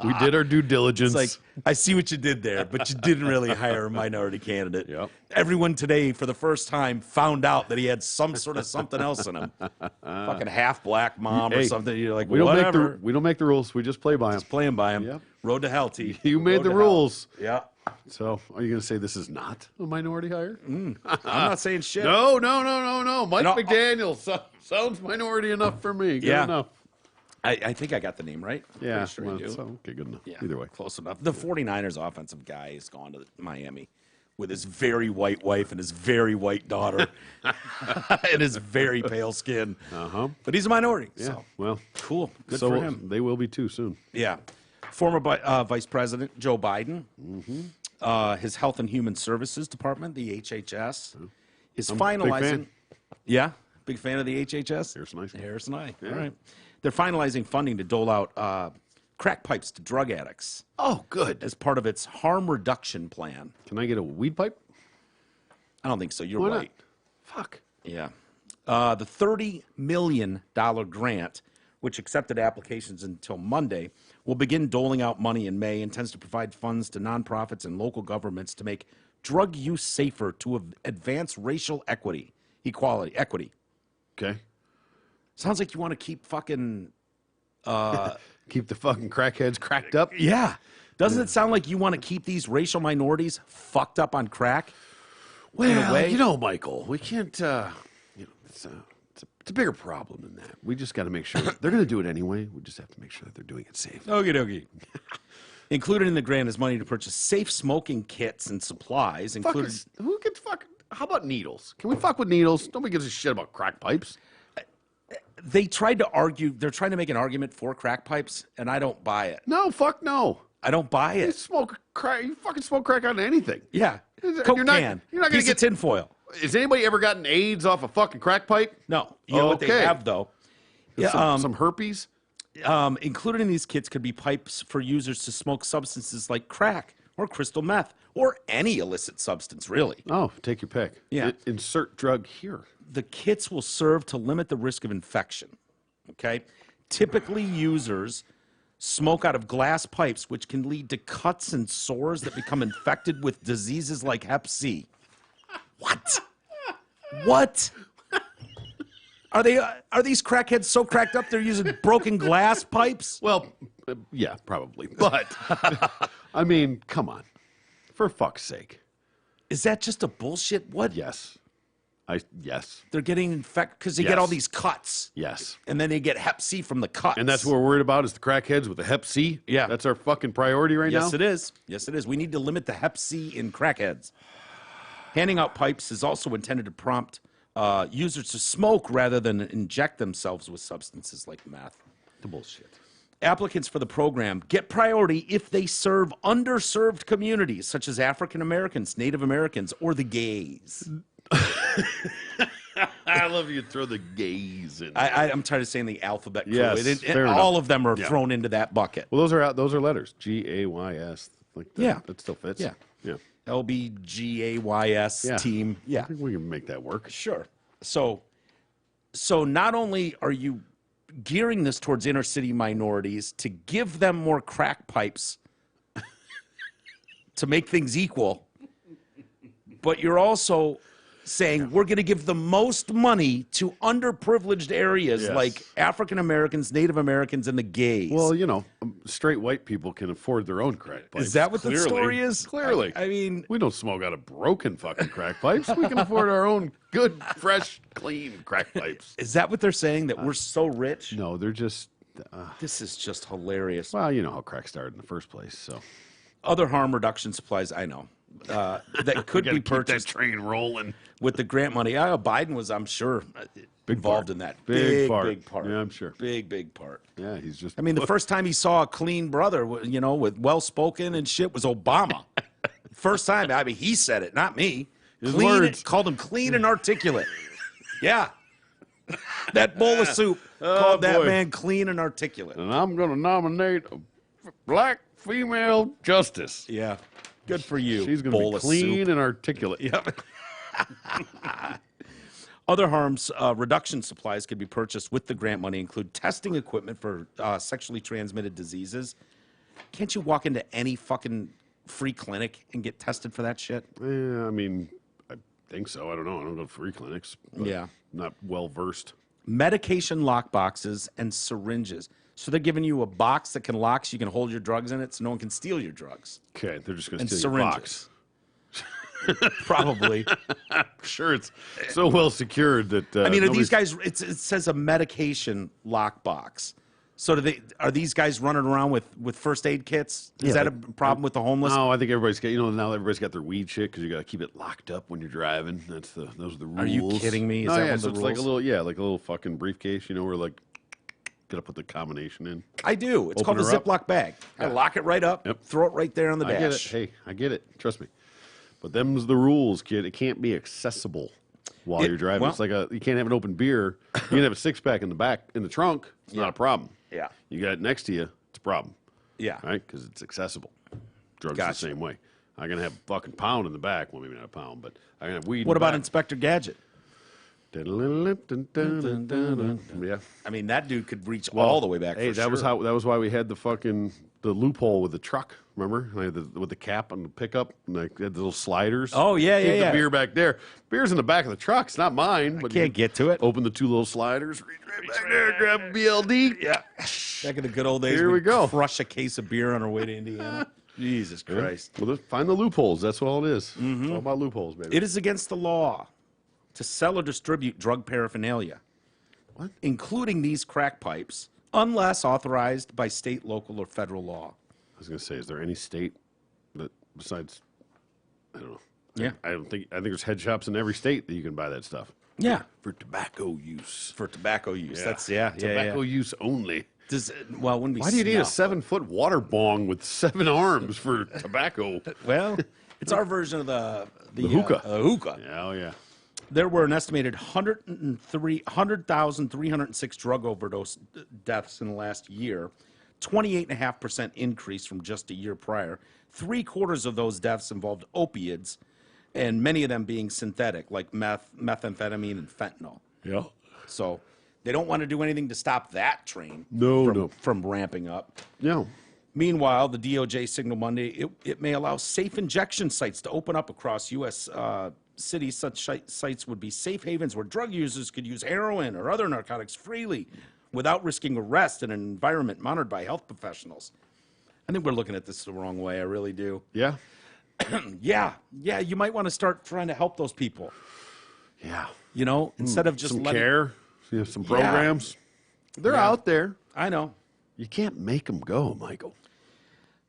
B: We did our due diligence.
A: It's like, I see what you did there, but you didn't really hire a minority candidate.
B: Yep.
A: Everyone today, for the first time, found out that he had some sort of something else in him. Fucking half black mom or something. You're like, whatever.
B: We don't make the rules. We just play by them.
A: Just playing by him.
B: Yep.
A: Road to hell, T.
B: You made
A: Road
B: the
A: to
B: rules.
A: Hell. Yeah.
B: So, are you going to say this is not a minority hire?
A: I'm not saying shit.
B: No. Mike
A: No.
B: McDaniel sounds minority enough for me. Good
A: Yeah.
B: enough.
A: I think I got the name right.
B: Yeah.
A: Pretty sure I do.
B: Okay, good enough.
A: Yeah,
B: Either way.
A: close enough. The 49ers offensive guy has gone to Miami with his very white wife and his very white daughter and his very pale skin.
B: Uh-huh.
A: But he's a minority.
B: Yeah.
A: So
B: Well,
A: cool. Good
B: so
A: for him.
B: they will be too soon.
A: Yeah. Former Vice President Joe Biden, his Health and Human Services Department, the HHS, is
B: I'm a big
A: finalizing.
B: fan.
A: Yeah, big fan of the HHS.
B: Harris and I.
A: All right. They're finalizing funding to dole out crack pipes to drug addicts
B: Oh, good.
A: as part of its harm reduction plan.
B: Can I get a weed pipe?
A: I don't think so. You're
B: Why
A: right.
B: not? Fuck.
A: Yeah. The $30 million grant, which accepted applications until Monday, will begin doling out money in May, intends to provide funds to nonprofits and local governments to make drug use safer to advance racial equity.
B: Okay.
A: Sounds like you want to keep fucking,
B: Keep the fucking crackheads cracked up.
A: yeah. Doesn't it sound like you want to keep these racial minorities fucked up on crack?
B: Well,
A: in a way?
B: Michael, we can't. It's a bigger problem than that. We just got to make sure they're going to do it anyway. We just have to make sure that they're doing it safe.
A: Okie dokie. Included in the grant is money to purchase safe smoking kits and supplies, including.
B: Who gets fuck? How about needles? Can we fuck with needles? Nobody gives a shit about crack pipes.
A: They tried to argue. They're trying to make an argument for crack pipes, and I don't buy it.
B: No, fuck no.
A: I don't buy
B: You
A: it.
B: smoke crack. You fucking smoke crack on anything.
A: Yeah,
B: You're
A: Coke
B: not-
A: can.
B: you're not gonna
A: Piece
B: get-
A: of tinfoil.
B: Has anybody ever gotten AIDS off a fucking crack pipe?
A: No, you know what they
B: Okay.
A: have though. Yeah,
B: Some herpes.
A: included in these kits could be pipes for users to smoke substances like crack or crystal meth or any illicit substance, really.
B: Oh, take your pick.
A: Yeah.
B: Insert drug here.
A: The kits will serve to limit the risk of infection. Okay? Typically, users smoke out of glass pipes, which can lead to cuts and sores that become infected with diseases like Hep C. What? What? Are these crackheads so cracked up they're using broken glass pipes?
B: Well, yeah, probably. But, I mean, come on. For fuck's sake.
A: Is that just a bullshit? What?
B: Yes. Yes.
A: They're getting infected because they get all
B: Yes.
A: these cuts.
B: Yes.
A: And then they get Hep C from the cuts.
B: And that's what we're worried about is the crackheads with the Hep C?
A: Yeah.
B: That's our fucking priority right now?
A: Yes, it is. Yes, it is. We need to limit the Hep C in crackheads. Handing out pipes is also intended to prompt users to smoke rather than inject themselves with substances like meth.
B: The bullshit.
A: Applicants for the program get priority if they serve underserved communities such as African Americans, Native Americans, or the gays.
B: I love you throw the gays in.
A: I'm tired of saying the alphabet code.
B: Yes, fair
A: all
B: enough.
A: of them are
B: Yeah.
A: thrown into that bucket.
B: Well, those are letters. G-A-Y-S. Like that.
A: Yeah.
B: That still fits.
A: Yeah.
B: Yeah.
A: LBGAYS
B: Yeah.
A: team. Yeah.
B: I think we can make that work.
A: Sure. So not only are you gearing this towards inner city minorities to give them more crack pipes to make things equal, but you're also saying we're going to give the most money to underprivileged areas
B: Yes.
A: like African Americans, Native Americans, and the gays.
B: Well, you know, straight white people can afford their own crack pipes.
A: is that what
B: Clearly.
A: the story is?
B: Clearly.
A: I mean,
B: We don't smoke out of broken fucking crack pipes. We can afford our own good, fresh, clean crack pipes.
A: is that what they're saying, that we're so rich?
B: No, they're just,
A: This is just hilarious.
B: well, you know how crack started in the first place. So
A: Other harm reduction supplies, I know, that could be purchased
B: train rolling.
A: with the grant money. Biden was, I'm sure, involved
B: part.
A: in that.
B: Big part.
A: Big part.
B: Yeah, I'm sure.
A: Big part.
B: Yeah, he's just.
A: I mean, the first time he saw a clean brother, you know, with well-spoken and shit was Obama. First time. I mean, he said it, not me.
B: His
A: Clean,
B: words.
A: called him clean and articulate. Yeah. That bowl of soup called that
B: boy.
A: man clean and articulate.
B: And I'm going to nominate a black female justice.
A: Yeah. Good for you.
B: She's going
A: bowl
B: to be
A: of
B: clean
A: soup.
B: and articulate.
A: Yep. Other harms reduction supplies could be purchased with the grant money include testing equipment for sexually transmitted diseases. Can't you walk into any fucking free clinic and get tested for that shit?
B: Yeah, I mean, I think so. I don't know. I don't go to free clinics. But
A: Yeah.
B: I'm not well versed.
A: Medication lock boxes and syringes. So they're giving you a box that can lock so you can hold your drugs in it so no one can steal your drugs.
B: Okay, they're just going to
A: And
B: steal your box.
A: syringes. Probably.
B: Sure, it's so well secured that
A: I mean, are these
B: nobody's-
A: guys? It says a medication lockbox. So are these guys running around with first aid kits? Is
B: Yeah,
A: that a problem with the homeless?
B: No, I think everybody's got. Now everybody's got their weed shit because you got to keep it locked up when you're driving. Those are the rules.
A: Are you kidding me? Is
B: No,
A: that
B: yeah,
A: one of
B: so
A: the
B: it's like a
A: rules?
B: little fucking briefcase. Where like gotta put the combination in.
A: I do. It's
B: Open
A: called a
B: her up.
A: Ziploc bag. I lock it right up.
B: Yep.
A: Throw it right there on the
B: I get it.
A: dash.
B: Hey, I get it. Trust me. But them's the rules, kid. It can't be accessible while you're driving.
A: well-
B: It's like you can't have an open beer. You can have a 6-pack in the back in the trunk. It's not a problem.
A: Yeah.
B: You got it next to you. It's a problem.
A: Yeah.
B: Right? Because it's accessible. Drugs
A: Gotcha.
B: the same way. I'm gonna have a fucking pound in the back. Well, maybe not a pound, but I'm gonna have weed.
A: What
B: in the
A: about
B: back.
A: Inspector Gadget?
B: Yeah.
A: I mean, that dude could reach all the way back.
B: Hey,
A: for
B: that was
A: sure.
B: how. That was why we had the loophole with the truck. Remember, like with the cap on the pickup, and like they had the little sliders.
A: Oh, yeah,
B: Keep
A: yeah, yeah.
B: The beer back there. Beer's in the back of the truck. It's not mine. But
A: can't
B: you
A: get to it.
B: Open the 2 little sliders. Reach right back there. Grab a BLD.
A: Yeah. Back in the good old days,
B: Here we
A: we'd
B: go.
A: crush a case of beer on our way to Indiana. Jesus Christ.
B: Well, find the loopholes. That's all it is. It's all about loopholes, baby.
A: It is against the law to sell or distribute drug paraphernalia,
B: What?
A: including these crack pipes, unless authorized by state, local, or federal law.
B: I was gonna say, is there any state that besides? I don't know.
A: Yeah.
B: I think there's head shops in every state that you can buy that stuff
A: Yeah.
B: for tobacco use.
A: For tobacco use. That's, yeah.
B: Tobacco use only.
A: Well, it wouldn't be
B: Why do you need a
A: snuff.
B: 7-foot water bong with 7 arms for tobacco?
A: Well, it's our version of the
B: hookah.
A: Hookah.
B: Yeah, oh yeah.
A: There were an estimated 100,306 drug overdose deaths in the last year, 28.5% increase from just a year prior. 3/4 of those deaths involved opiates, and many of them being synthetic, like methamphetamine, and fentanyl.
B: Yeah.
A: So they don't want to do anything to stop that train
B: No.
A: from ramping up.
B: Yeah.
A: Meanwhile, the DOJ signaled Monday it may allow safe injection sites to open up across U.S. Cities. Such sites would be safe havens where drug users could use heroin or other narcotics freely without risking arrest in an environment monitored by health professionals. I think we're looking at this the wrong way. I really do.
B: Yeah.
A: Yeah, you might want to start trying to help those people.
B: Yeah.
A: Instead of just
B: Some
A: letting.
B: care. Some programs. They're
A: Yeah.
B: out there.
A: I know.
B: You can't make them go, Michael.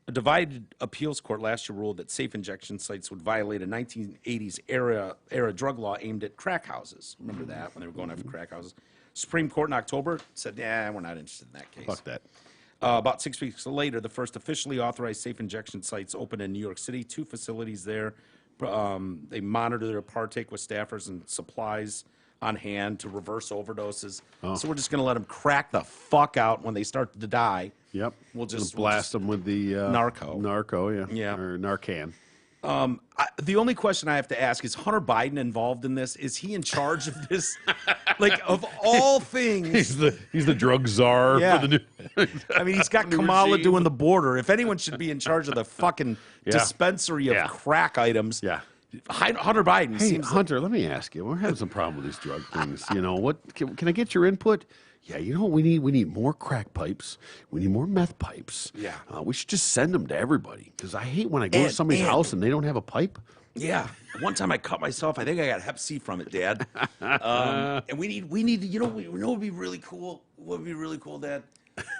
A: A divided appeals court last year ruled that safe injection sites would violate a 1980s era drug law aimed at crack houses. Remember that when they were going after crack houses? Supreme Court in October said, "Yeah, we're not interested in that case."
B: Fuck that.
A: About 6 weeks later, the first officially authorized safe injection sites opened in New York City. 2 facilities there. They monitor their partake with staffers and supplies on hand to reverse overdoses. So we're just going to let them crack the fuck out when they start to die.
B: Yep.
A: We'll just
B: blast them with the
A: Narco.
B: Narco, yeah.
A: Yeah.
B: Or Narcan.
A: The only question I have to ask is Hunter Biden involved in this? Is he in charge of this? Like, of all things,
B: He's the drug czar
A: Yeah.
B: for the new.
A: I mean, he's got
B: New
A: Kamala
B: regime.
A: doing the border. If anyone should be in charge of the fucking
B: Yeah.
A: dispensary of
B: Yeah.
A: crack items,
B: Yeah.
A: Hunter Biden
B: Hey,
A: seems like,
B: Hunter, let me ask you. We're having some problem with these drug things. What? Can I get your input? Yeah, what we need? We need more crack pipes. We need more meth pipes.
A: Yeah.
B: We should just send them to everybody because I hate when I go to
A: And-
B: somebody's
A: and-
B: house and they don't have a pipe.
A: yeah. One time I cut myself. I think I got Hep C from it, Dad. And we need. Would be really cool. What would be really cool, Dad?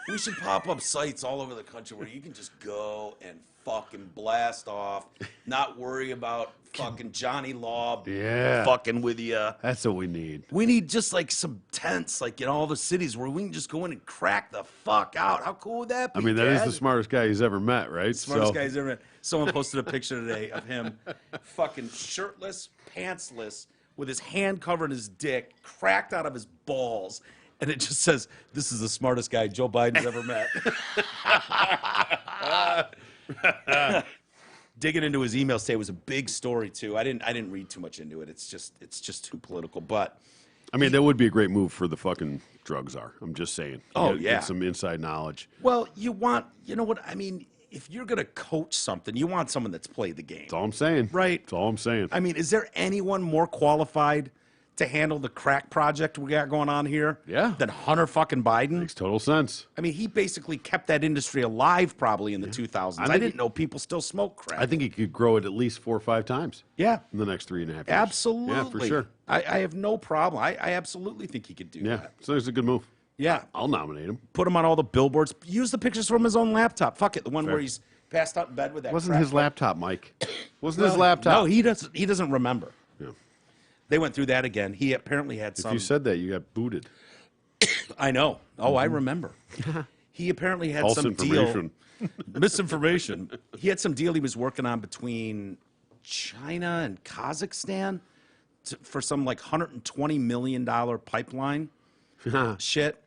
A: We should pop up sites all over the country where you can just go and fucking blast off, not worry about fucking Johnny Law
B: Yeah.
A: fucking with you.
B: That's what we need.
A: We need just like some tents, like in all the cities where we can just go in and crack the fuck out. How cool would that be?
B: I mean, that is
A: Dad?
B: the smartest guy he's ever met, right?
A: Smartest guy he's ever met. Someone posted a picture today of him fucking shirtless, pantsless, with his hand covering his dick, cracked out of his balls. And it just says, "This is the smartest guy Joe Biden's ever met." digging into his emails today was a big story too. I didn't read too much into it. It's just too political. But
B: I mean, that would be a great move for the fucking drug czar. I'm just saying.
A: Get
B: some inside knowledge.
A: well, you know what I mean. If you're gonna coach something, you want someone that's played the game.
B: That's all I'm saying.
A: Right.
B: That's all I'm saying.
A: I mean, is there anyone more qualified to handle the crack project we got going on here?
B: Yeah.
A: Than Hunter fucking Biden?
B: Makes total sense.
A: I mean, he basically kept that industry alive probably in the 2000s. I didn't know people still smoke crack.
B: I think he could grow it at least 4 or 5 times.
A: Yeah.
B: In the next 3.5 years.
A: Absolutely.
B: Yeah, for sure.
A: I have no problem. I absolutely think he could do
B: Yeah.
A: that.
B: So it's a good move.
A: Yeah.
B: I'll nominate him.
A: Put him on all the billboards. Use the pictures from his own laptop. Fuck it. The one where he's passed out in bed with that
B: Wasn't
A: crack
B: his
A: pipe.
B: laptop, Mike? Wasn't his laptop?
A: No, he doesn't remember.
B: Yeah.
A: They went through that again. He apparently had
B: If
A: some.
B: you said that, you got booted.
A: I know. Oh, I remember. He apparently had
B: False
A: some
B: information.
A: deal. Misinformation. He had some deal he was working on between China and Kazakhstan for some like $120 million pipeline shit,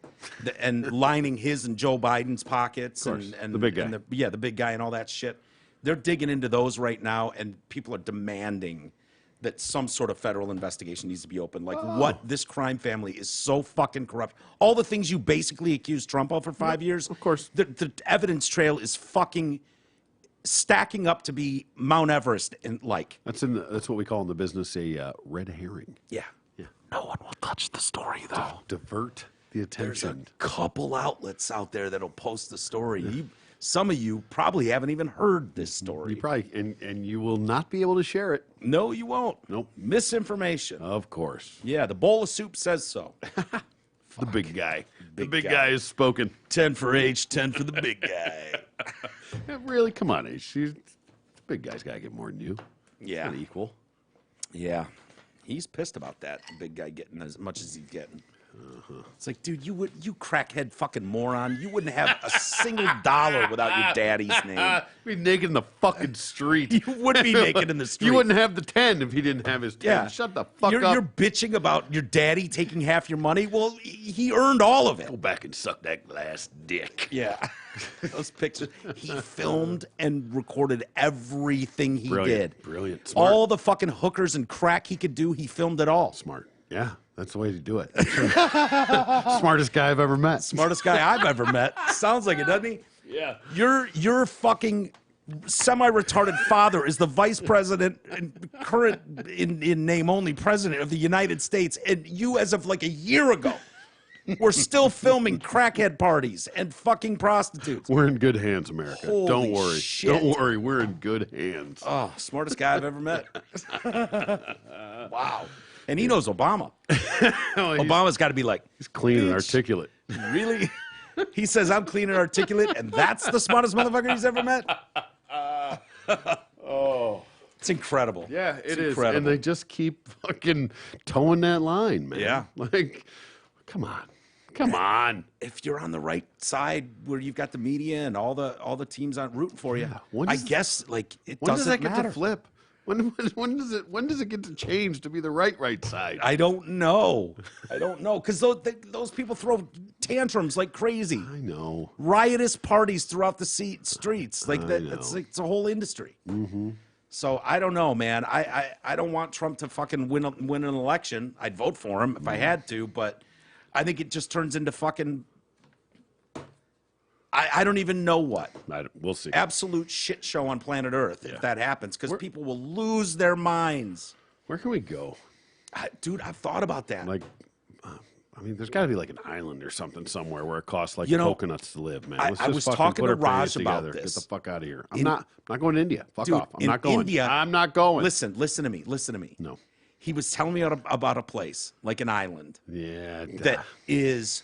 A: and lining his and Joe Biden's pockets and
B: the big guy.
A: and the big guy and all that shit. They're digging into those right now, and people are demanding that some sort of federal investigation needs to be open. Like, what this crime family is so fucking corrupt. All the things you basically accused Trump of for 5 years.
B: Of course.
A: The evidence trail is fucking stacking up to be Mount Everest and like.
B: That's what we call in the business a red herring.
A: Yeah.
B: Yeah.
A: No one will touch the story, though.
B: Divert the
A: There's a
B: attention.
A: couple outlets out there that'll post the story. Some of you probably haven't even heard this story.
B: You probably and you will not be able to share it.
A: No, you won't.
B: Nope.
A: Misinformation.
B: Of course.
A: Yeah, the bowl of soup says so.
B: The big guy. The
A: Big
B: big
A: guy.
B: guy is spoken.
A: 10 for H, 10 for the big guy.
B: Yeah, really? Come on, H. The big guy's got to get more than you.
A: Yeah.
B: Not equal.
A: Yeah. He's pissed about that, the big guy getting as much as he's getting. It's like, dude, you crackhead fucking moron. You wouldn't have a single dollar without your daddy's name.
B: Be naked in the fucking street.
A: You would be naked in the street.
B: You wouldn't have the 10 if he didn't have his 10.
A: Yeah.
B: Shut the fuck
A: you're,
B: up.
A: You're bitching about your daddy taking half your money. Well, he earned all of it.
B: Go back and suck that glass dick.
A: Yeah. Those pictures. He filmed and recorded everything he
B: Brilliant.
A: did.
B: Brilliant. Smart.
A: All the fucking hookers and crack he could do, he filmed it all.
B: Smart. Yeah, that's the way to do it. Smartest guy I've ever met.
A: Smartest guy I've ever met. Sounds like it, doesn't he?
B: Yeah.
A: Your fucking semi-retarded father is the vice president and current in name only president of the United States, and you, as of like a year ago, were still filming crackhead parties and fucking prostitutes.
B: We're in good hands, America.
A: Holy
B: Don't worry.
A: shit.
B: Don't worry. We're in good hands.
A: Oh, smartest guy I've ever met. Wow. And he knows Obama. Obama's got to be like,
B: He's clean and
A: Bitch.
B: articulate.
A: really? He says I'm clean and articulate, and that's the smartest motherfucker he's ever met? It's incredible.
B: Yeah,
A: It's
B: it is.
A: incredible.
B: And they just keep fucking towing that line, man.
A: Yeah.
B: Like, come on. Come on.
A: If you're on the right side where you've got the media and all the teams on rooting for you,
B: When
A: I
B: does-
A: guess like it
B: When
A: doesn't
B: does that get
A: matter.
B: to flip? When does it get to change to be the right side?
A: I don't know. Because those people throw tantrums like crazy.
B: I know.
A: Riotous parties throughout the streets. Like that. It's
B: know.
A: like it's a whole industry. Mm-hmm. So I don't know, man. I don't want Trump to fucking win an election. I'd vote for him if I had to, but I think it just turns into fucking. I don't even know what.
B: We'll see.
A: Absolute shit show on planet Earth if that happens, because people will lose their minds.
B: Where can we go?
A: Dude, I've thought about that.
B: Like, I mean, there's got to be like an island or something somewhere where it costs like
A: You know,
B: coconuts to live, man. Let's
A: I
B: just
A: was
B: fucking
A: talking
B: put
A: to
B: our pennies
A: Raj about
B: together.
A: this.
B: Get the fuck out of here. I'm not going to India. Fuck
A: Dude,
B: off. I'm
A: in
B: not going.
A: India,
B: I'm not going.
A: Listen to me.
B: No.
A: He was telling me about a place, like an island,
B: Yeah.
A: that is,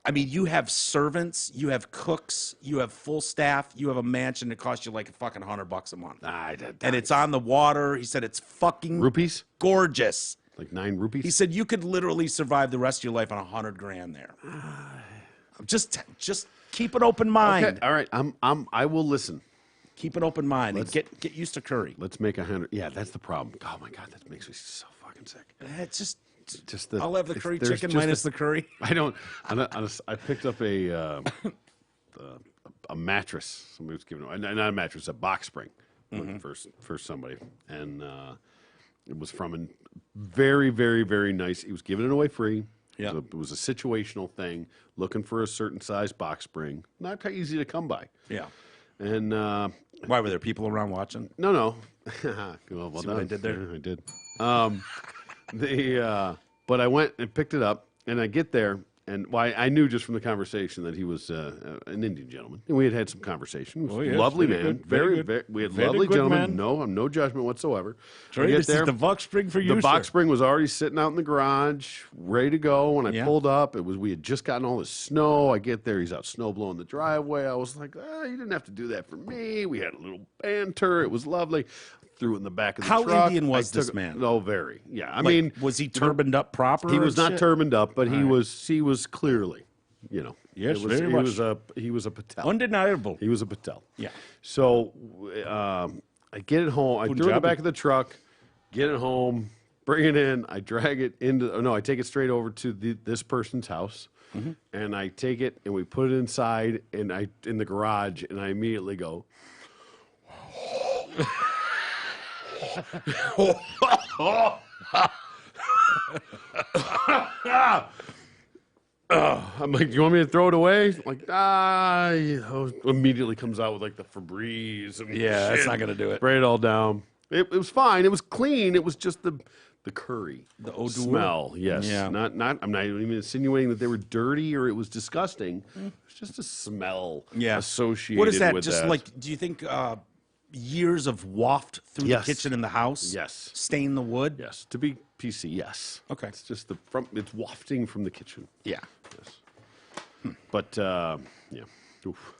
A: I mean, you have servants, you have cooks, you have full staff, you have a mansion that costs you like a fucking $100 a month. And it's on the water. He said it's fucking
B: rupees,
A: gorgeous.
B: like 9 rupees.
A: He said you could literally survive the rest of your life on $100,000 there. Just keep an open mind.
B: Okay, all right. I will listen.
A: Keep an open mind and get used to curry.
B: Let's make 100. Yeah, that's the problem. Oh my god, that makes me so fucking sick.
A: It's
B: Just the.
A: I'll have the curry
B: there's
A: chicken
B: just
A: minus the curry.
B: I don't. I picked up a mattress. Somebody was giving not a mattress, a box spring looking for somebody, and it was from a very, very, very nice. He was giving it away free.
A: Yeah.
B: So it was a situational thing, looking for a certain size box spring. Not easy to come by.
A: Yeah.
B: And
A: Why were there people around watching?
B: no. Well
A: See
B: done.
A: what I did there?
B: Yeah, I did. But I went and picked it up, and I get there, and I knew just from the conversation that he was an Indian gentleman, and we had some conversation. He was
A: Oh,
B: a
A: yes,
B: lovely
A: very
B: man,
A: good, very good.
B: we had
A: Very
B: lovely
A: good
B: gentlemen.
A: man.
B: No judgment whatsoever.
A: Trey,
B: I get
A: this is the box spring for you,
B: The box
A: sir.
B: spring was already sitting out in the garage, ready to go. When I
A: Yeah.
B: pulled up, we had just gotten all this snow. I get there, he's out snow blowing the driveway. I was like, you didn't have to do that for me. We had a little banter. It was lovely. Threw it in the back of the
A: How
B: truck.
A: Indian was
B: I took
A: this man?
B: Oh, very. Yeah, I
A: Like,
B: mean,
A: was he turbaned up proper?
B: he was
A: and
B: not
A: shit?
B: turbaned up, but he was clearly,
A: Yes,
B: it was,
A: very
B: he
A: much.
B: he was a Patel.
A: Undeniable.
B: He was a Patel.
A: Yeah.
B: So I get it home. I threw it in the
A: Punjabi.
B: back of the truck, get it home, bring it in. I drag it into. Oh, no, I take it straight over to this person's house, and I take it and we put it inside and in the garage, and I immediately go. I'm like, do you want me to throw it away? Like, immediately comes out with like the Febreze. And
A: Yeah, that's
B: shit.
A: not gonna do it.
B: Spray it all down. It was fine. It was clean. It was just the curry,
A: The odor?
B: smell. Yes,
A: Yeah.
B: not. I'm not even insinuating that they were dirty or it was disgusting. It's just a smell.
A: Yeah.
B: associated.
A: What is that?
B: with
A: Just
B: that.
A: like, do you think years of waft through
B: Yes.
A: the kitchen in the house?
B: Yes.
A: Stain the wood?
B: Yes, to be PC. Yes.
A: Okay.
B: It's just it's wafting from the kitchen.
A: Yeah.
B: Yes. But yeah. Oof.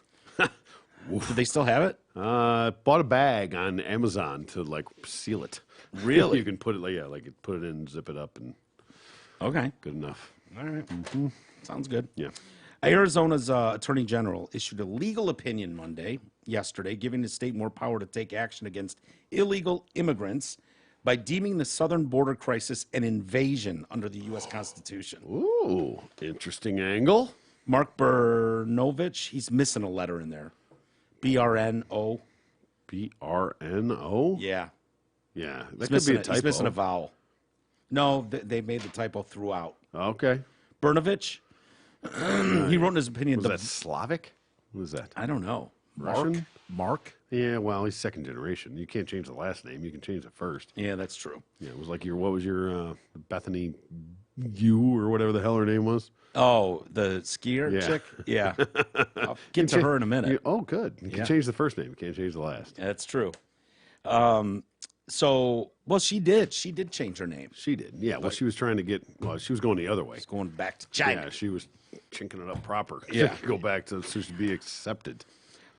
A: Do they still have it?
B: Bought a bag on Amazon to like seal it.
A: Really?
B: You can put it like put it in, zip it up, and
A: Okay.
B: good enough.
A: All right. Sounds good.
B: Yeah.
A: Arizona's Attorney General issued a legal opinion yesterday, giving the state more power to take action against illegal immigrants by deeming the southern border crisis an invasion under the U.S. Constitution.
B: Ooh, interesting angle.
A: Mark Bernovich, he's missing a letter in there. BRNO.
B: BRNO.
A: Yeah.
B: Yeah, that
A: He's
B: could
A: missing,
B: be a typo.
A: he's missing a vowel. No, they made the typo throughout.
B: Okay.
A: Bernovich, he wrote in his opinion.
B: Was that Slavic? What was that?
A: I don't know.
B: Russian?
A: Mark?
B: Yeah, well, he's second generation. You can't change the last name. You can change the first.
A: Yeah, that's true.
B: Yeah, it was like what was your Bethany Yu or whatever the hell her name was?
A: Oh, the skier
B: Yeah.
A: chick? Yeah. I'll get to her in a minute.
B: Oh, good. You can change the first name. You can't change the last.
A: That's true. Well, she did. She did change her name.
B: She did. Yeah, well, she was trying to she was going the other way.
A: She's going back to China.
B: Yeah, she was chinking it up proper.
A: Yeah.
B: Go back to so she'd be accepted.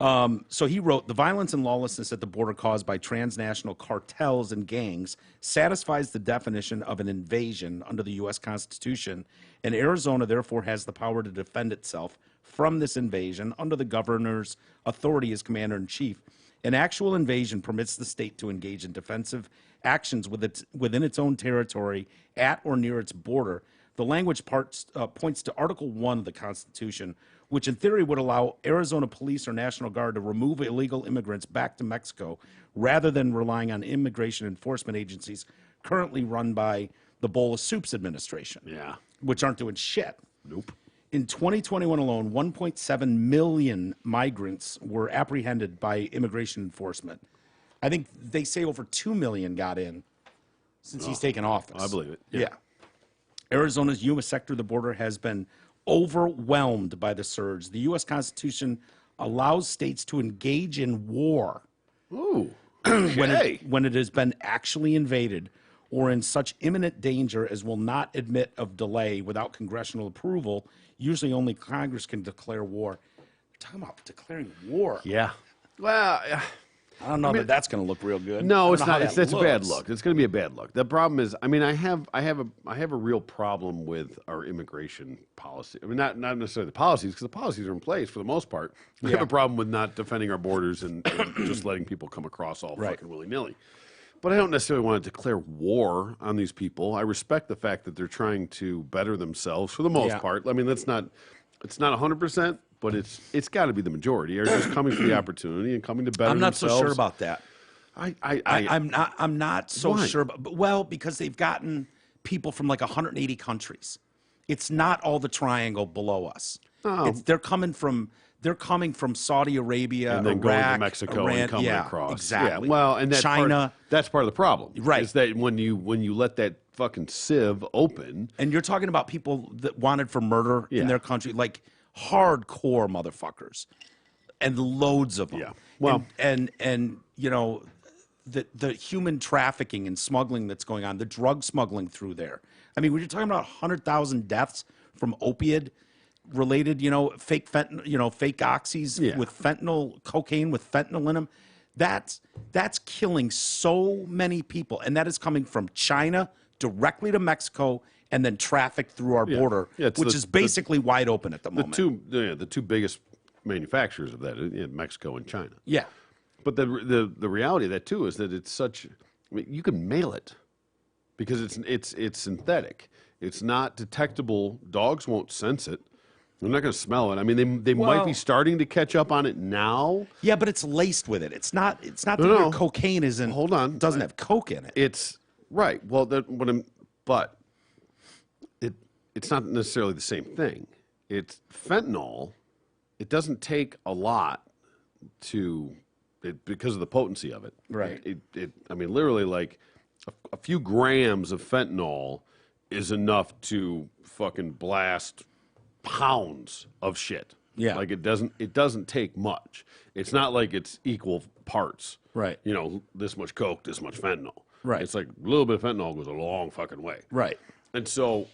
A: So he wrote, the violence and lawlessness at the border caused by transnational cartels and gangs satisfies the definition of an invasion under the U.S. Constitution, and Arizona therefore has the power to defend itself from this invasion under the governor's authority as commander-in-chief. An actual invasion permits the state to engage in defensive actions within its own territory at or near its border. The language points to Article 1 of the Constitution, which in theory would allow Arizona police or National Guard to remove illegal immigrants back to Mexico rather than relying on immigration enforcement agencies currently run by the Bowl of Soups administration,
B: Yeah.
A: which aren't doing shit.
B: Nope.
A: In 2021 alone, 1.7 million migrants were apprehended by immigration enforcement. I think they say over 2 million got in since he's taken office.
B: I believe it.
A: Yeah. Arizona's U.S. sector of the border has been overwhelmed by the surge. The U.S. Constitution allows states to engage in war
B: Ooh.
A: when it has been actually invaded or in such imminent danger as will not admit of delay without congressional approval. Usually only Congress can declare war. They're talking about declaring war.
B: Yeah. Well,
A: I don't know that that's going to look real good. I
B: no,
A: don't
B: it's
A: know how
B: not.
A: that
B: It's a bad
A: looks.
B: look. It's going to be a bad look. The problem is, I mean, I have a real problem with our immigration policy. I mean, not necessarily the policies, because the policies are in place for the most part. I have a problem with not defending our borders and just letting people come across all
A: Right.
B: fucking willy nilly. But I don't necessarily want to declare war on these people. I respect the fact that they're trying to better themselves for the most
A: Yeah.
B: part. I mean, it's not 100%, but it's got to be the majority. Are just coming for the opportunity and coming to better
A: I'm not
B: themselves.
A: so sure about that. I'm not so
B: Why?
A: sure, but well, because they've gotten people from like 180 countries. It's not all the triangle below us.
B: Oh.
A: They're coming from Saudi Arabia,
B: and then
A: Iraq,
B: going to Mexico
A: Iran,
B: and coming
A: yeah,
B: across.
A: exactly.
B: Yeah, well, and that's
A: China.
B: That's part of the problem,
A: Right.
B: Is that when you let that fucking sieve open,
A: And you're talking about people that wanted for murder
B: Yeah.
A: in their country, like hardcore motherfuckers, and loads of them.
B: Yeah. Well-
A: and you know, the human trafficking and smuggling that's going on, the drug smuggling through there. I mean, when you're talking about 100,000 deaths from opiate related, fake fentanyl, fake oxys
B: Yeah.
A: with fentanyl, cocaine with fentanyl in them. That's killing so many people, and that is coming from China directly to Mexico and then trafficked through our border,
B: Yeah, it's
A: which
B: the-
A: is basically wide open at the moment.
B: the two biggest manufacturers of that, Mexico and China.
A: Yeah.
B: But the reality of that too is that it's such. I mean, you can mail it because it's synthetic. It's not detectable. Dogs won't sense it. They're not going to smell it. I mean, they might
A: Well-
B: be starting to catch up on it now.
A: Yeah, but it's laced with it. It's not that
B: No.
A: your cocaine isn't.
B: Hold on.
A: Doesn't have coke in it.
B: It's right. Well, but it's not necessarily the same thing. It's fentanyl. It doesn't take a lot because of the potency of it.
A: Right.
B: I mean, literally, like a few grams of fentanyl is enough to fucking blast pounds of shit.
A: Yeah.
B: Like it doesn't take much. It's not like it's equal parts.
A: Right.
B: This much coke, this much fentanyl.
A: Right.
B: It's like a little bit of fentanyl goes a long fucking way.
A: Right.
B: And so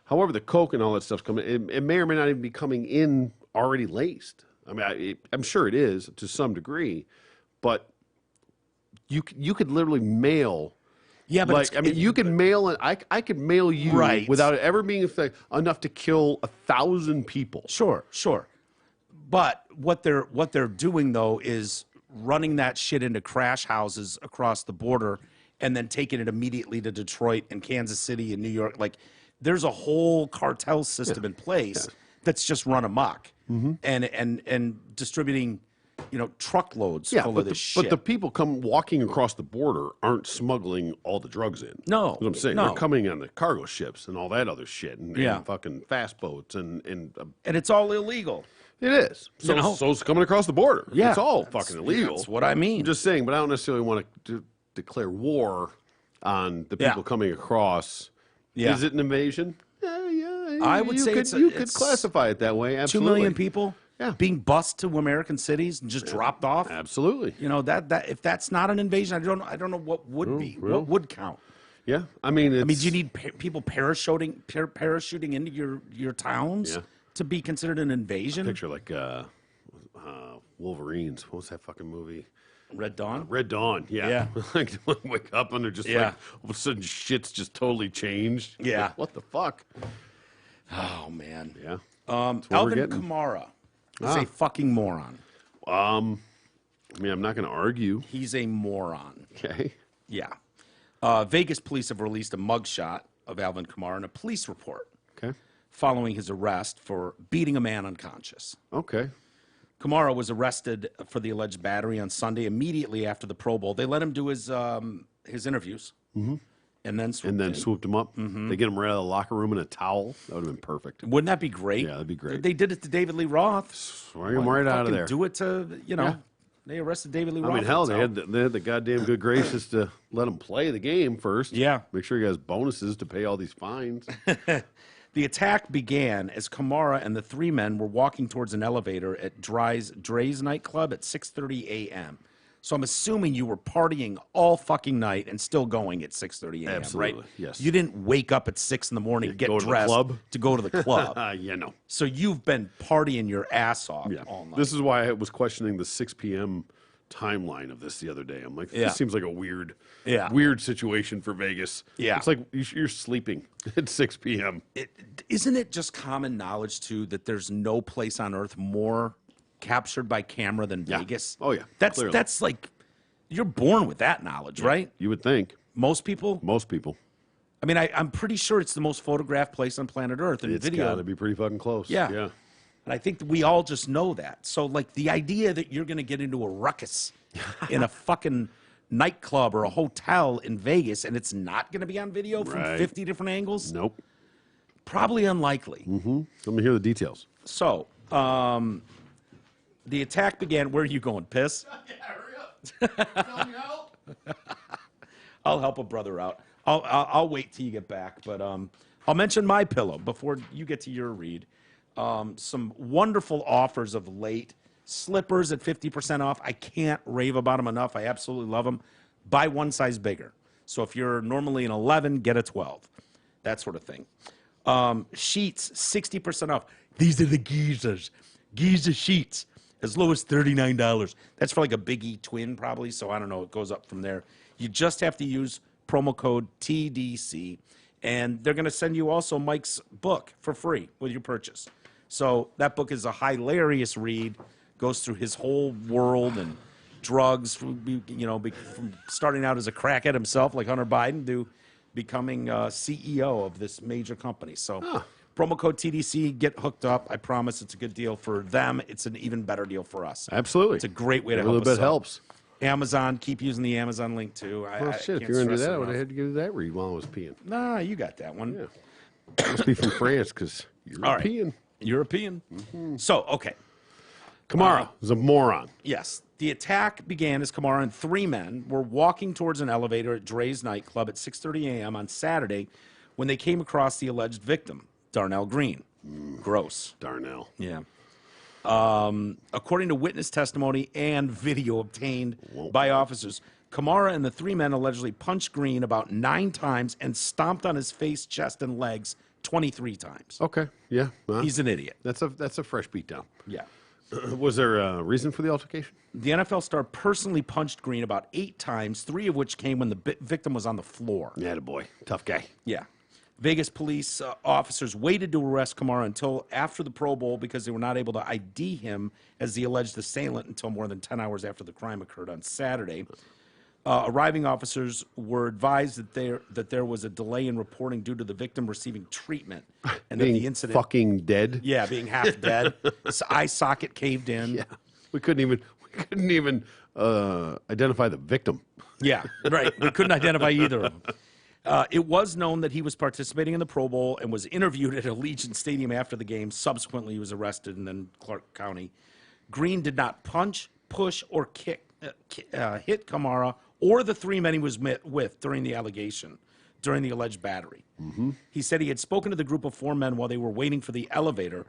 B: however the coke and all that stuff's coming, it may or may not even be coming in already laced. I mean, I'm sure it is to some degree, but you could literally mail.
A: Yeah, but
B: you can mail it. I could mail you
A: Right.
B: without it ever being enough to kill 1,000 people.
A: Sure. But what they're doing though is running that shit into crash houses across the border and then taking it immediately to Detroit and Kansas City and New York. Like there's a whole cartel system in place that's just run amok and distributing, truckloads full of this shit.
B: But the people walking across the border aren't smuggling all the drugs in.
A: No,
B: That's what I'm saying.
A: no.
B: They're coming on the cargo ships and all that other shit and fucking fast boats and
A: and it's all illegal.
B: it is. So it's coming across the border.
A: Yeah.
B: It's all fucking illegal.
A: That's what I mean.
B: I'm just saying, but I don't necessarily want to declare war on the people coming across.
A: Yeah.
B: Is it an invasion? Yeah.
A: I would say
B: you could
A: it's
B: classify it that way.
A: 2
B: Absolutely.
A: million people
B: Yeah.
A: being bused to American cities and just dropped off.
B: Absolutely.
A: That if that's not an invasion, I don't know what would be.
B: well.
A: What would count?
B: Yeah. I mean,
A: Do you need people parachuting into your towns
B: Yeah.
A: to be considered an invasion?
B: picture like Wolverines. What was that fucking movie?
A: Red Dawn.
B: Red Dawn. Yeah.
A: Yeah.
B: Like wake up and they're just
A: Yeah.
B: like all of a sudden shit's just totally changed.
A: Yeah.
B: Like, what the fuck?
A: Oh man.
B: Yeah.
A: Alvin
B: what we're getting.
A: Kamara is a fucking moron.
B: I mean, I'm not going to argue.
A: He's a moron.
B: Okay.
A: Yeah. Vegas police have released a mugshot of Alvin Kamara in a police report
B: Okay.
A: following his arrest for beating a man unconscious.
B: Okay.
A: Kamara was arrested for the alleged battery on Sunday immediately after the Pro Bowl. They let him do his interviews and then swooped
B: And then
A: in.
B: swooped him up. They get him right out of the locker room in a towel. That would have been perfect.
A: Wouldn't that be great?
B: Yeah, that'd be great.
A: They did it to David Lee Roth.
B: Swing him right out of
A: Fucking
B: there.
A: Do it to They arrested David Lee Roth.
B: I mean, hell,
A: so-
B: they had the goddamn good gracious to let him play the game first.
A: Yeah.
B: Make sure he has bonuses to pay all these fines.
A: The attack began as Kamara and the three men were walking towards an elevator at Dre's nightclub at 6:30 a.m. So I'm assuming you were partying all fucking night and still going at 6:30 a.m.
B: Absolutely,
A: right?
B: yes.
A: You didn't wake up at 6 in the morning, get
B: go to the
A: dressed
B: club?
A: to go to the club.
B: Yeah, no.
A: So you've been partying your ass off
B: Yeah.
A: all night.
B: This is why I was questioning the 6 p.m. timeline of this the other day. I'm like,
A: Yeah.
B: this seems like a weird situation for Vegas.
A: Yeah.
B: It's like you're sleeping at 6 p.m.
A: Isn't it just common knowledge too that there's no place on earth more captured by camera than Vegas?
B: Oh, yeah. Clearly.
A: That's like you're born with that knowledge, right?
B: You would think.
A: Most people.
B: Most people.
A: I mean, I'm pretty sure it's the most photographed place on planet Earth in
B: It's
A: video.
B: got to be pretty fucking close.
A: Yeah.
B: Yeah.
A: And I think that we all just know that. So, like, the idea that you're going to get into a ruckus in a fucking nightclub or a hotel in Vegas, and it's not going to be on video from
B: Right.
A: 50 different angles?
B: Nope.
A: Probably unlikely.
B: Let me hear the details.
A: So, the attack began. Where are you going? Piss?
B: Yeah, hurry up. Tell me out.
A: I'll help a brother out. I'll wait till you get back, but I'll mention my pillow before you get to your read. Some wonderful offers of late. Slippers at 50% off. I can't rave about them enough. I absolutely love them. Buy one size bigger. So if you're normally an 11, get a 12. That sort of thing. Sheets, 60% off. These are the geezers. Geezer sheets. As low as $39. That's for like a Big E twin probably. So I don't know. It goes up from there. You just have to use promo code TDC. And they're going to send you also Mike's book for free with your purchase. So that book is a hilarious read. Goes through his whole world and drugs, from starting out as a crackhead himself, like Hunter Biden, to becoming CEO of this major company. So promo code TDC, get hooked up. I promise it's a good deal for them. It's an even better deal for us.
B: Absolutely.
A: It's a great way to
B: a
A: help us.
B: little bit
A: out.
B: helps.
A: Amazon, keep using the Amazon link too.
B: Well, shit, if you're going to do that, I would have had to give that read while I was peeing.
A: Nah, you got that one.
B: Yeah. Must be from France because you're
A: All right.
B: peeing.
A: European. So, okay.
B: Kamara is a moron.
A: Yes. The attack began as Kamara and three men were walking towards an elevator at Dre's nightclub at 6:30 a.m. on Saturday when they came across the alleged victim, Darnell Green. Gross.
B: Darnell.
A: Yeah. According to witness testimony and video obtained by officers, Kamara and the three men allegedly punched Green about 9 times and stomped on his face, chest, and legs 23 times.
B: Okay. Yeah. Well,
A: He's an idiot.
B: that's a fresh beatdown.
A: Yeah.
B: Was there a reason for the altercation?
A: The NFL star personally punched Green about 8 times, 3 of which came when the victim was on the floor.
B: Yeah, boy. Tough guy.
A: Yeah. Vegas police officers waited to arrest Kamara until after the Pro Bowl because they were not able to ID him as the alleged assailant until more than 10 hours after the crime occurred on Saturday. Arriving officers were advised that there was a delay in reporting due to the victim receiving treatment and that
B: Being
A: the incident,
B: fucking dead.
A: yeah, being half dead, his eye socket caved in.
B: Yeah. We couldn't even identify the victim.
A: Yeah, right. We couldn't identify either of them. It was known that he was participating in the Pro Bowl and was interviewed at Allegiant Stadium after the game. Subsequently, he was arrested in then Clark County. Green did not punch, push, or hit Kamara or the 3 men he was with during the alleged battery. He said he had spoken to the group of 4 men while they were waiting for the elevator.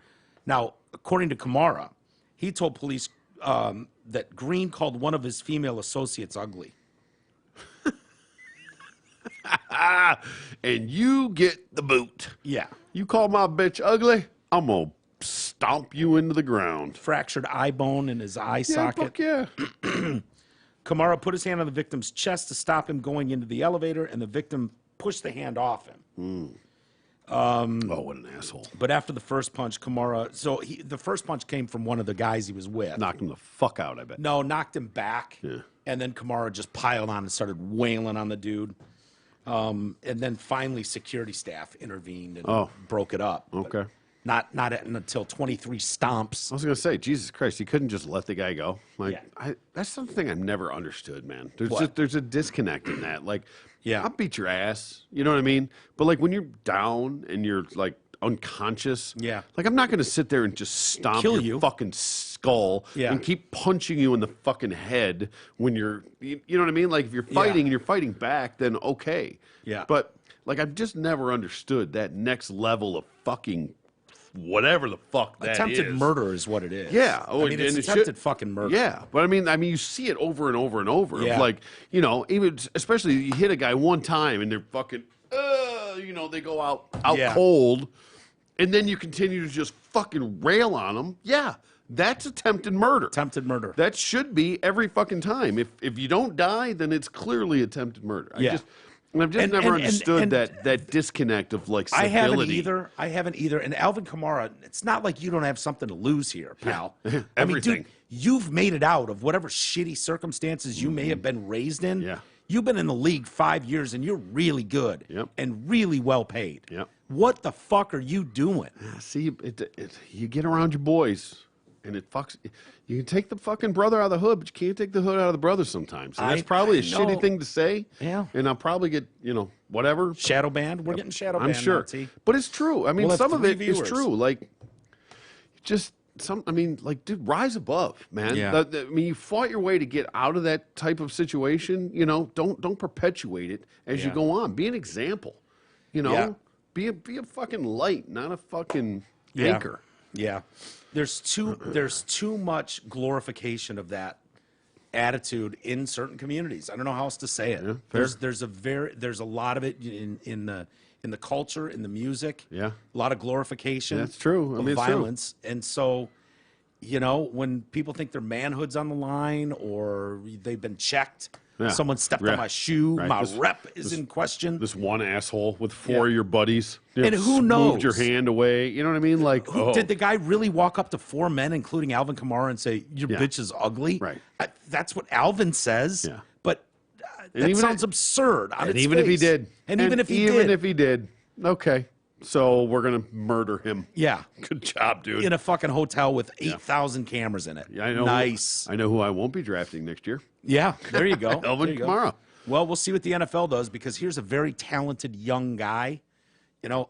A: Now, according to Kamara, he told police that Green called one of his female associates ugly.
B: And you get the boot.
A: Yeah.
B: You call my bitch ugly, I'm going to stomp you into the ground.
A: Fractured eye bone in his eye
B: Yeah,
A: socket.
B: fuck yeah.
A: Kamara put his hand on the victim's chest to stop him going into the elevator, and the victim pushed the hand off him.
B: Oh, what an asshole.
A: But after the first punch, Kamara, the first punch came from one of the guys he was with.
B: Knocked him the fuck out, I bet.
A: No, knocked him back.
B: Yeah.
A: And then Kamara just piled on and started wailing on the dude. And then finally security staff intervened and broke it up. But
B: Okay.
A: Not until 23 stomps.
B: I was going to say, Jesus Christ, you couldn't just let the guy go. Like,
A: Yeah.
B: that's something I've never understood, man.
A: What?
B: There's a disconnect in that. Like,
A: Yeah.
B: I'll beat your ass. You know what I mean? But like when you're down and you're like unconscious,
A: Yeah.
B: like I'm not going to sit there and just stomp
A: Kill
B: your
A: you.
B: fucking skull
A: Yeah.
B: and keep punching you in the fucking head when you know what I mean? Like if you're fighting and you're fighting back, then okay.
A: Yeah.
B: But like I've just never understood that next level of fucking whatever the fuck that
A: Attempted
B: is.
A: murder is what it is.
B: Yeah.
A: I mean, it's
B: and it
A: attempted fucking murder.
B: Yeah. But I mean, you see it over and over and over.
A: Yeah.
B: Like, you know, even especially you hit a guy one time and they're fucking, they go out
A: Yeah.
B: cold, and then you continue to just fucking rail on them. Yeah. That's attempted murder.
A: Attempted murder.
B: That should be every fucking time. If you don't die, then it's clearly attempted murder.
A: Yeah.
B: I've just
A: And-
B: never
A: and-
B: understood
A: and-
B: that disconnect of like
A: I
B: civility.
A: haven't either. And Alvin Kamara, it's not like you don't have something to lose here, pal. I mean,
B: Everything.
A: dude, you've made it out of whatever shitty circumstances you may have been raised in.
B: Yeah.
A: You've been in the league 5 years and you're really good
B: Yep.
A: and really well paid.
B: Yep.
A: What the fuck are you doing?
B: See, you get around your boys. and it fucks. You can take the fucking brother out of the hood, but you can't take the hood out of the brother sometimes. And that's probably a shitty thing to say.
A: Yeah.
B: And I'll probably get, whatever.
A: Shadow banned. We're getting shadow banned.
B: I'm sure.
A: Nazi.
B: But it's true. I mean,
A: We'll
B: some of it
A: viewers.
B: is true. Like, dude, rise above, man.
A: Yeah.
B: You fought your way to get out of that type of situation. Don't perpetuate it as you go on. Be an example.
A: Yeah.
B: Be a fucking light, not a fucking
A: Yeah.
B: anchor.
A: Yeah. There's too much glorification of that attitude in certain communities. I don't know how else to say it.
B: Yeah, fair.
A: There's a lot of it in the culture, in the music.
B: Yeah.
A: A lot of glorification.
B: That's true. I
A: of
B: mean, it's true.
A: violence. And so, when people think their manhood's on the line or they've been checked,
B: Yeah.
A: someone stepped
B: Yeah.
A: on my shoe,
B: Right.
A: my rep is in question.
B: This one asshole with four of your buddies.
A: And who
B: moved your
A: knows?
B: hand away. You know what I mean? Like,
A: Did the guy really walk up to four men, including Alvin Kamara, and say, "Your
B: Yeah.
A: bitch is ugly"?
B: Right.
A: That's what Alvin says.
B: Yeah.
A: But
B: And
A: that
B: even
A: sounds
B: if-
A: absurd. On
B: And
A: its
B: even if he
A: face.
B: did.
A: and even if he
B: did, okay. So we're gonna murder him.
A: yeah,
B: Good job, dude.
A: in a fucking hotel with 8,000 cameras in it.
B: Yeah, I know.
A: Nice.
B: I know who I won't be drafting next year.
A: Yeah, there you go.
B: Alvin
A: There you go.
B: Kamara.
A: Well, we'll see what the NFL does because here's a very talented young guy.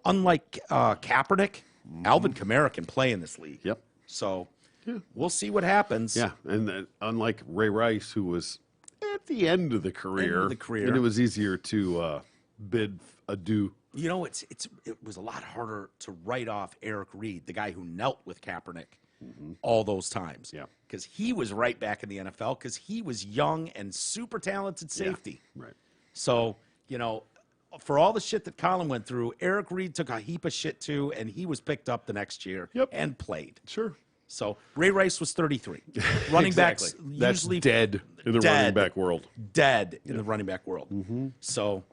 A: Unlike Kaepernick, Alvin Kamara can play in this league.
B: Yep.
A: So we'll see what happens.
B: Yeah, and unlike Ray Rice, who was at the end of the career, and it was easier to bid adieu.
A: It was a lot harder to write off Eric Reed, the guy who knelt with Kaepernick all those times.
B: Yeah.
A: Because he was right back in the NFL because he was young and super talented safety.
B: Right.
A: So, for all the shit that Colin went through, Eric Reed took a heap of shit too, and he was picked up the next year and played.
B: Sure.
A: So Ray Rice was 33. Running backs
B: That's
A: usually
B: dead in the running back world.
A: Dead in the running back world. So,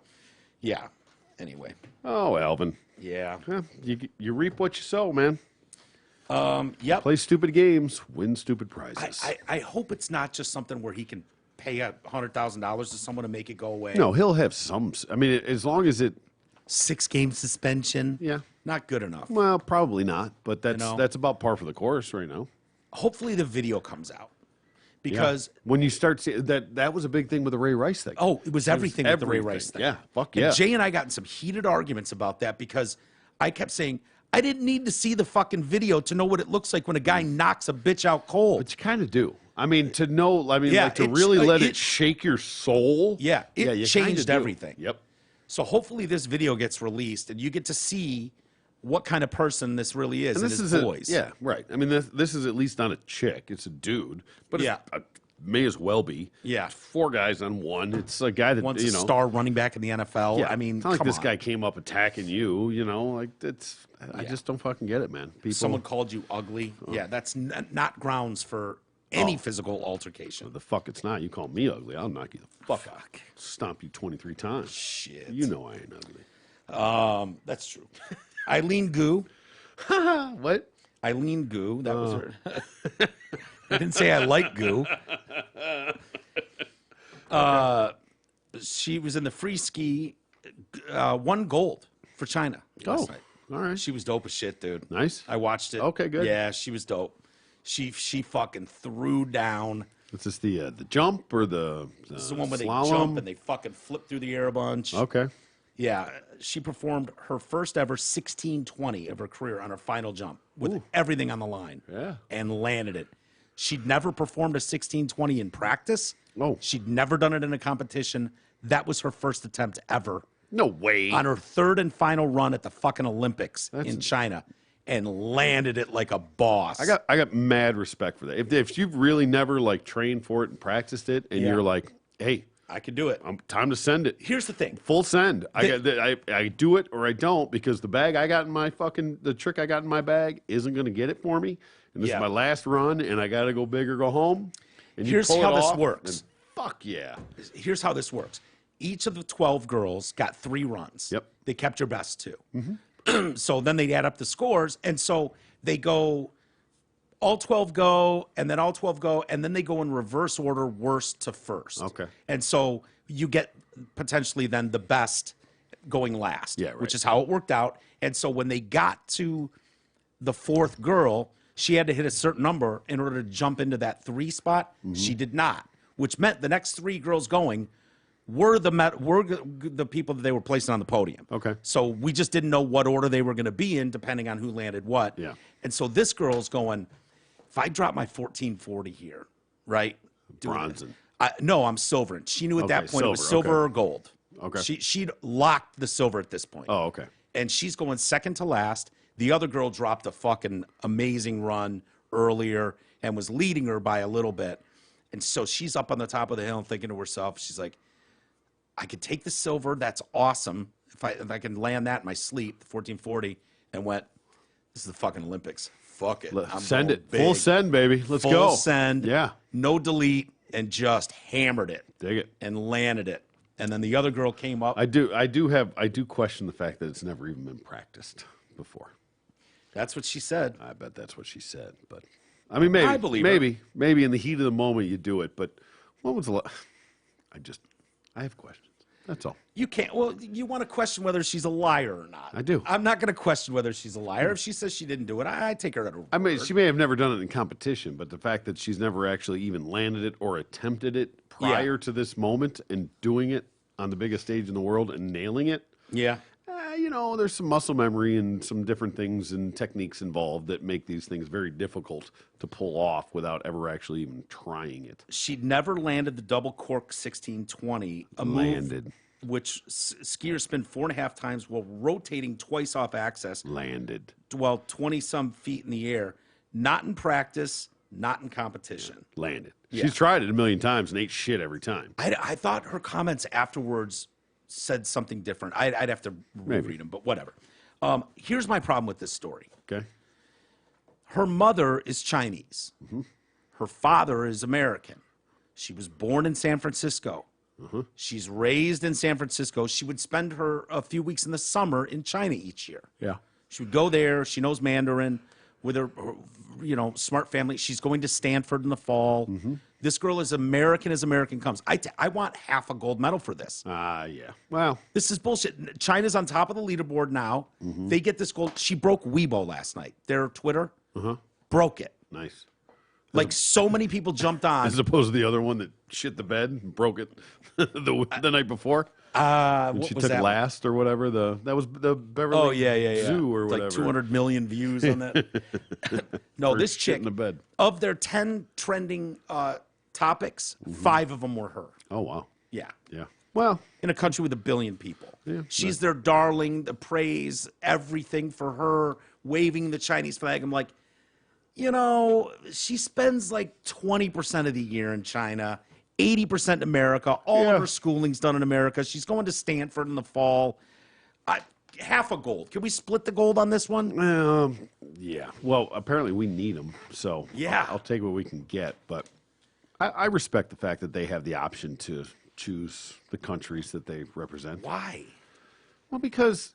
A: yeah. Anyway.
B: Oh, Alvin.
A: Yeah.
B: Yeah, you reap what you sow, man.
A: Yep.
B: Play stupid games, win stupid prizes.
A: I hope it's not just something where he can pay $100,000 to someone to make it go away.
B: No, he'll have some. I mean, as long as it.
A: 6-game suspension.
B: Yeah.
A: Not good enough.
B: Well, probably not, but that's about par for the course right now.
A: Hopefully the video comes out because
B: when you start seeing that was a big thing with the Ray Rice thing.
A: oh, it was everything with the Ray Rice thing.
B: Yeah, fuck
A: And
B: yeah.
A: Jay and I got in some heated arguments about that because I kept saying I didn't need to see the fucking video to know what it looks like when a guy knocks a bitch out cold.
B: But you kind of do. I mean, to know. I mean,
A: Yeah,
B: like to
A: it-
B: really let
A: it-
B: it shake your soul.
A: Yeah, it
B: you
A: changed
B: kinda do.
A: everything.
B: Yep.
A: So hopefully this video gets released and you get to see what kind of person this really is
B: And
A: and
B: this
A: his
B: is
A: voice.
B: yeah, right. I mean, this is at least not a chick; it's a dude. But
A: Yeah.
B: it may as well be.
A: Yeah.
B: It's four guys on one. It's a guy that
A: Once a star running back in the NFL.
B: Yeah,
A: I mean,
B: it's not like
A: come
B: this
A: on.
B: guy came up attacking you. Like it's. I just don't fucking get it, man. People.
A: Someone called you ugly. Yeah, that's not grounds for any physical altercation.
B: The fuck it's not. You call me ugly, I'll knock you the fuck out.
A: Fuck.
B: Stomp you 23 times.
A: Shit.
B: You know I ain't ugly.
A: That's true. Eileen Gu.
B: What?
A: Eileen Gu. That was her. I didn't say I like Gu. She was in the free ski, won gold for China last night.
B: All right.
A: She was dope as shit, dude.
B: Nice.
A: I watched it.
B: Okay, good.
A: Yeah, she was dope. She fucking threw down.
B: Is this the jump or the
A: This is the one where
B: slalom?
A: they jump and they fucking flip through the air a bunch.
B: Okay.
A: Yeah, she performed her first ever 1620 of her career on her final jump with everything on the line.
B: Yeah.
A: And landed it. She'd never performed a 1620 in practice.
B: Oh.
A: She'd never done it in a competition. That was her first attempt ever.
B: No way.
A: On her third and final run at the fucking Olympics in China and landed it like a boss.
B: I got mad respect for that. If you've really never like trained for it and practiced it, and you're like, hey,
A: I could do it.
B: time to send it.
A: Here's the thing.
B: Full send. I do it or I don't because the bag I got in my the trick I got in my bag isn't going to get it for me. And this is my last run, and I got to go big or go home. And you
A: Here's
B: pull
A: how
B: it
A: this
B: off,
A: works.
B: and fuck yeah.
A: Here's how this works. Each of the 12 girls got 3 runs.
B: Yep.
A: They kept your best 2. So then they add up the scores, and so they go, all 12 go, and then all 12 go, and then they go in reverse order, worst to first.
B: Okay.
A: And so you get potentially then the best going last,
B: Yeah, right.
A: which is how it worked out. And so when they got to the 4th girl, she had to hit a certain number in order to jump into that 3 spot. She did not, which meant the next 3 girls going were the people that they were placing on the podium.
B: Okay.
A: So we just didn't know what order they were going to be in, depending on who landed what.
B: Yeah.
A: And so this girl's going, if I drop my 1440 here, right?
B: Bronzing.
A: No, I'm silver. She knew at that point it was
B: silver,
A: silver or gold.
B: Okay.
A: She'd locked the silver at this point.
B: Oh, okay.
A: And she's going second to last. The other girl dropped a fucking amazing run earlier and was leading her by a little bit. And so she's up on the top of the hill and thinking to herself, she's like, I could take the silver. That's awesome. If I can land that in my sleep, the 1440, and went, this is the fucking Olympics. Fuck it. I'm
B: Send it.
A: big.
B: Full send, baby. Let's go.
A: Full send.
B: Yeah.
A: No delete, and just hammered it.
B: Dig it.
A: And landed it. And then the other girl came up.
B: I do question the fact that it's never even been practiced before.
A: That's what she said.
B: I bet that's what she said. But I mean, maybe,
A: I believe her.
B: maybe in the heat of the moment you do it. But when was the last? I have questions. That's all.
A: You can't. Well, you want to question whether she's a liar or not.
B: I do.
A: I'm not going to question whether she's a liar. If she says she didn't do it, I take her at her word.
B: I mean, she may have never done it in competition, but the fact that she's never actually even landed it or attempted it prior to this moment and doing it on the biggest stage in the world and nailing it,
A: Yeah.
B: there's some muscle memory and some different things and techniques involved that make these things very difficult to pull off without ever actually even trying it.
A: She'd never landed the double cork 1620.
B: Landed.
A: Move which skiers spin 4.5 times while rotating twice off axis.
B: Landed.
A: Well, 20-some feet in the air. Not in practice, not in competition.
B: Landed.
A: Yeah.
B: She's tried it a million times and ate shit every time.
A: I thought her comments afterwards said something different. I'd have to reread them, but whatever. Here's my problem with this story.
B: Okay.
A: Her mother is Chinese. Her father is American. She was born in San Francisco. She's raised in San Francisco. She would spend a few weeks in the summer in China each year.
B: Yeah.
A: She would go there. She knows Mandarin with her smart family. She's going to Stanford in the fall. This girl is American as American comes. I want half a gold medal for this.
B: Yeah. Well,
A: This is bullshit. China's on top of the leaderboard now. They get this gold. She broke Weibo last night. Their Twitter broke it.
B: nice.
A: Like so many people jumped on.
B: As opposed to the other one that shit the bed and broke it the night before.
A: What
B: She
A: was
B: took
A: that?
B: last or whatever. That was the Beverly
A: Oh yeah.
B: Zoo or whatever.
A: Like 200 million views on that. No, this
B: shit
A: chick
B: in the bed.
A: of their 10 trending topics, 5 of them were her.
B: Oh wow.
A: Yeah.
B: Yeah. Well,
A: In a country with 1 billion people.
B: Yeah,
A: She's their darling, the praise, everything for her, waving the Chinese flag. I'm like, she spends like 20% of the year in China, 80% in America. All
B: Yeah.
A: of her schooling's done in America. She's going to Stanford in the fall. Half a gold. Can we split the gold on this one?
B: yeah. Well, apparently we need them, so
A: Yeah.
B: I'll take what we can get. But I respect the fact that they have the option to choose the countries that they represent.
A: Why?
B: Well, because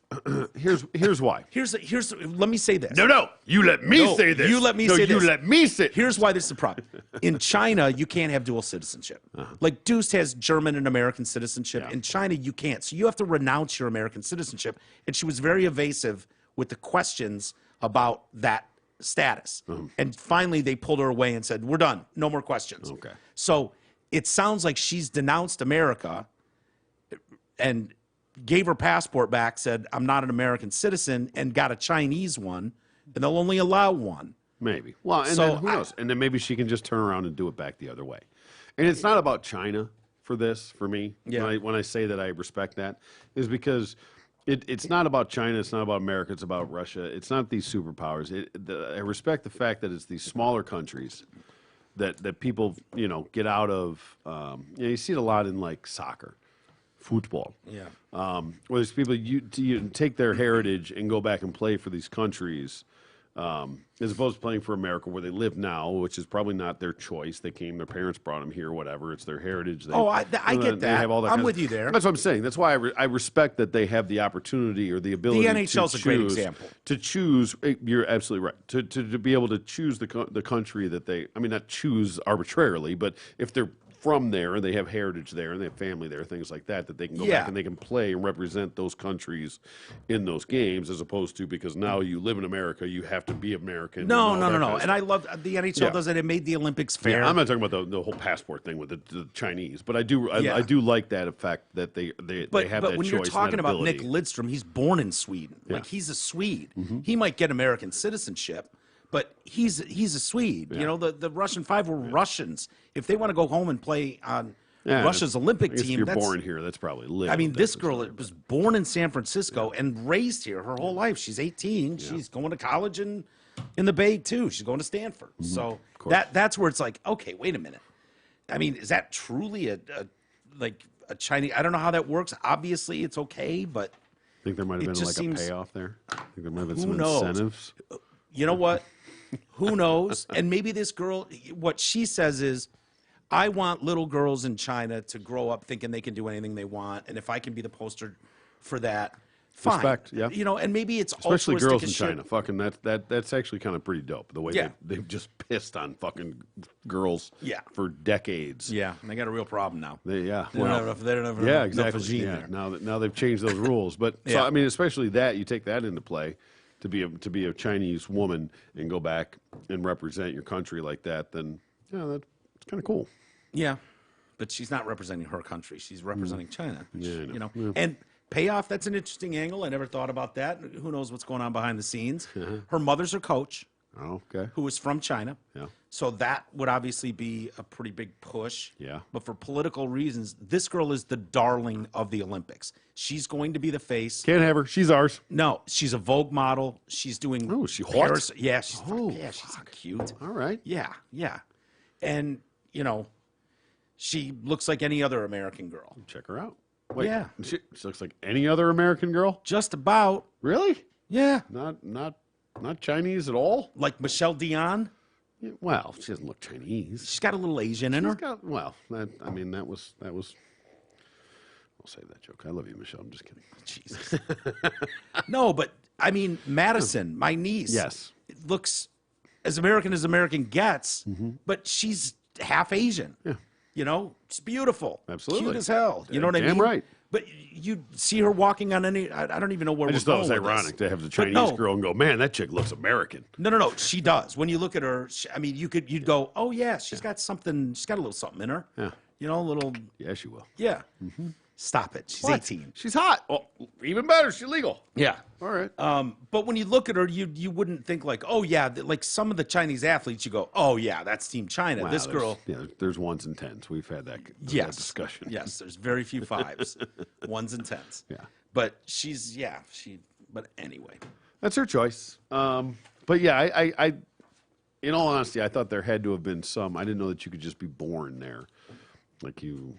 B: here's why.
A: Let me say this.
B: No, you let me
A: No,
B: say this.
A: you let me
B: no,
A: say
B: you
A: this.
B: let me say.
A: Here's why this is a problem. In China, you can't have dual citizenship. Like Deuce has German and American citizenship.
B: Yeah.
A: In China, you can't. So you have to renounce your American citizenship. And she was very evasive with the questions about that status. And finally, they pulled her away and said, we're done. No more questions.
B: Okay.
A: So it sounds like she's denounced America and gave her passport back, said, I'm not an American citizen, and got a Chinese one, and they'll only allow one.
B: Maybe. Well, and
A: So
B: then who knows? And then maybe she can just turn around and do it back the other way. And it's not about China for me.
A: Yeah.
B: When I say that I respect that, is because it's not about China. It's not about America. It's about Russia. It's not these superpowers. I respect the fact that it's these smaller countries that people get out of. You see it a lot in like soccer, football.
A: Yeah.
B: Where there's people you take their heritage and go back and play for these countries, as opposed to playing for America where they live now, which is probably not their choice. They came, their parents brought them here, whatever. It's their heritage.
A: I get
B: They
A: that.
B: have all that
A: I'm
B: kind
A: with
B: of,
A: you there.
B: That's what I'm saying. That's why I respect that they have the opportunity or the ability.
A: NHL's
B: to
A: a great
B: choose,
A: example.
B: To choose, you're absolutely right. To be able to choose the country that they, I mean, not choose arbitrarily, but if they're from there and they have heritage there and they have family there, things like that, that they can go
A: Yeah.
B: back and they can play and represent those countries in those games, as opposed to because now you live in America, you have to be American.
A: No,
B: and
A: no,
B: all
A: no,
B: that
A: no.
B: kind of
A: And I love the NHL
B: Yeah.
A: does it. It made the Olympics fair.
B: Yeah, I'm not talking about the whole passport thing with the Chinese, but I do
A: Yeah.
B: I do like that effect that they
A: But,
B: have
A: but
B: that
A: when
B: choice.
A: you're
B: and that
A: talking about Nick
B: ability.
A: Lidstrom, he's born in Sweden. Like he's a Swede. He might get American citizenship, but he's a Swede. You know, the Russian Five were Russians. If they want to go home and play on
B: Yeah,
A: Russia's
B: I
A: Olympic
B: guess if
A: team,
B: you're
A: that's,
B: born here, that's probably lived.
A: I mean,
B: That's
A: this
B: the
A: girl
B: story,
A: was born in San Francisco and raised here her whole life. She's 18. She's going to college in the Bay too. She's going to Stanford. So that's where it's like, okay, wait a minute. I mean, is that truly a Chinese? I don't know how that works. Obviously, it's okay, but
B: I think there might have
A: it
B: been
A: just
B: like
A: seems-
B: a payoff there. I think there might have been
A: Who
B: some
A: knows?
B: incentives.
A: you know what? Who knows? And maybe this girl, what she says is, I want little girls in China to grow up thinking they can do anything they want, and if I can be the poster for that, fine.
B: Respect, yeah.
A: You know, and maybe it's
B: Especially
A: altruistic
B: girls in
A: as shit.
B: China. Fucking that's actually kind of pretty dope. The way
A: Yeah.
B: they've just pissed on fucking girls
A: Yeah.
B: for decades.
A: Yeah, and they got a real problem now.
B: They
A: They don't have enough, they don't have
B: yeah,
A: enough
B: exactly.
A: vagine
B: Yeah.
A: there.
B: Now they've changed those rules. But so
A: Yeah.
B: I mean, especially that you take that into play to be a Chinese woman and go back and represent your country like that, then yeah, that's kind of cool.
A: Yeah, but she's not representing her country. She's representing China. Which,
B: Yeah, I know.
A: you know,
B: Yeah.
A: and payoff. That's an interesting angle. I never thought about that. Who knows what's going on behind the scenes? Her mother's her coach,
B: Oh, okay.
A: who is from China.
B: Yeah.
A: So that would obviously be a pretty big push.
B: Yeah.
A: But for political reasons, this girl is the darling of the Olympics. She's going to be the face.
B: Can't have her. She's ours.
A: No, she's a Vogue model. She's doing.
B: Oh, is she hot?
A: Paris- Yeah, she's.
B: Oh,
A: yeah, she's cute.
B: All right.
A: Yeah, yeah, and you know, she looks like any other American girl.
B: Check her out. Wait,
A: Yeah.
B: she looks like any other American girl.
A: Just about.
B: Really?
A: Yeah.
B: Not Chinese at all.
A: Like Michelle Dion.
B: Yeah, well, she doesn't look Chinese.
A: She's got a little Asian in her.
B: She's got well. That was. I'll save that joke. I love you, Michelle. I'm just kidding.
A: Jesus. No, but I mean, Madison, my niece.
B: Yes.
A: Looks as American gets, but she's half Asian.
B: Yeah.
A: You know, it's beautiful.
B: Absolutely.
A: Cute as hell. You know what I
B: Damn
A: mean?
B: right.
A: But you see her walking on any, I don't even know where
B: I
A: we're
B: just thought it
A: going
B: was
A: with
B: ironic
A: this.
B: to have the
A: But
B: Chinese
A: no.
B: girl and go, man, that chick looks American.
A: No. She does. When you look at her, I mean, you'd go, oh yeah, she's got something. She's got a little something in her.
B: Yeah.
A: You know, a little.
B: Yeah, she will.
A: Yeah. Stop it. She's 18.
B: She's hot. Oh, even better. She's legal.
A: Yeah.
B: All right.
A: But when you look at her, you wouldn't think like, oh yeah, like some of the Chinese athletes, you go, oh yeah, that's Team China.
B: Wow,
A: This
B: there's-
A: girl.
B: Yeah, there's ones and tens. We've had that
A: Yes.
B: discussion.
A: Yes. There's very few fives, ones and tens.
B: Yeah.
A: But but anyway.
B: That's her choice. But yeah, I, in all honesty, I thought there had to have been some. I didn't know that you could just be born there, like you.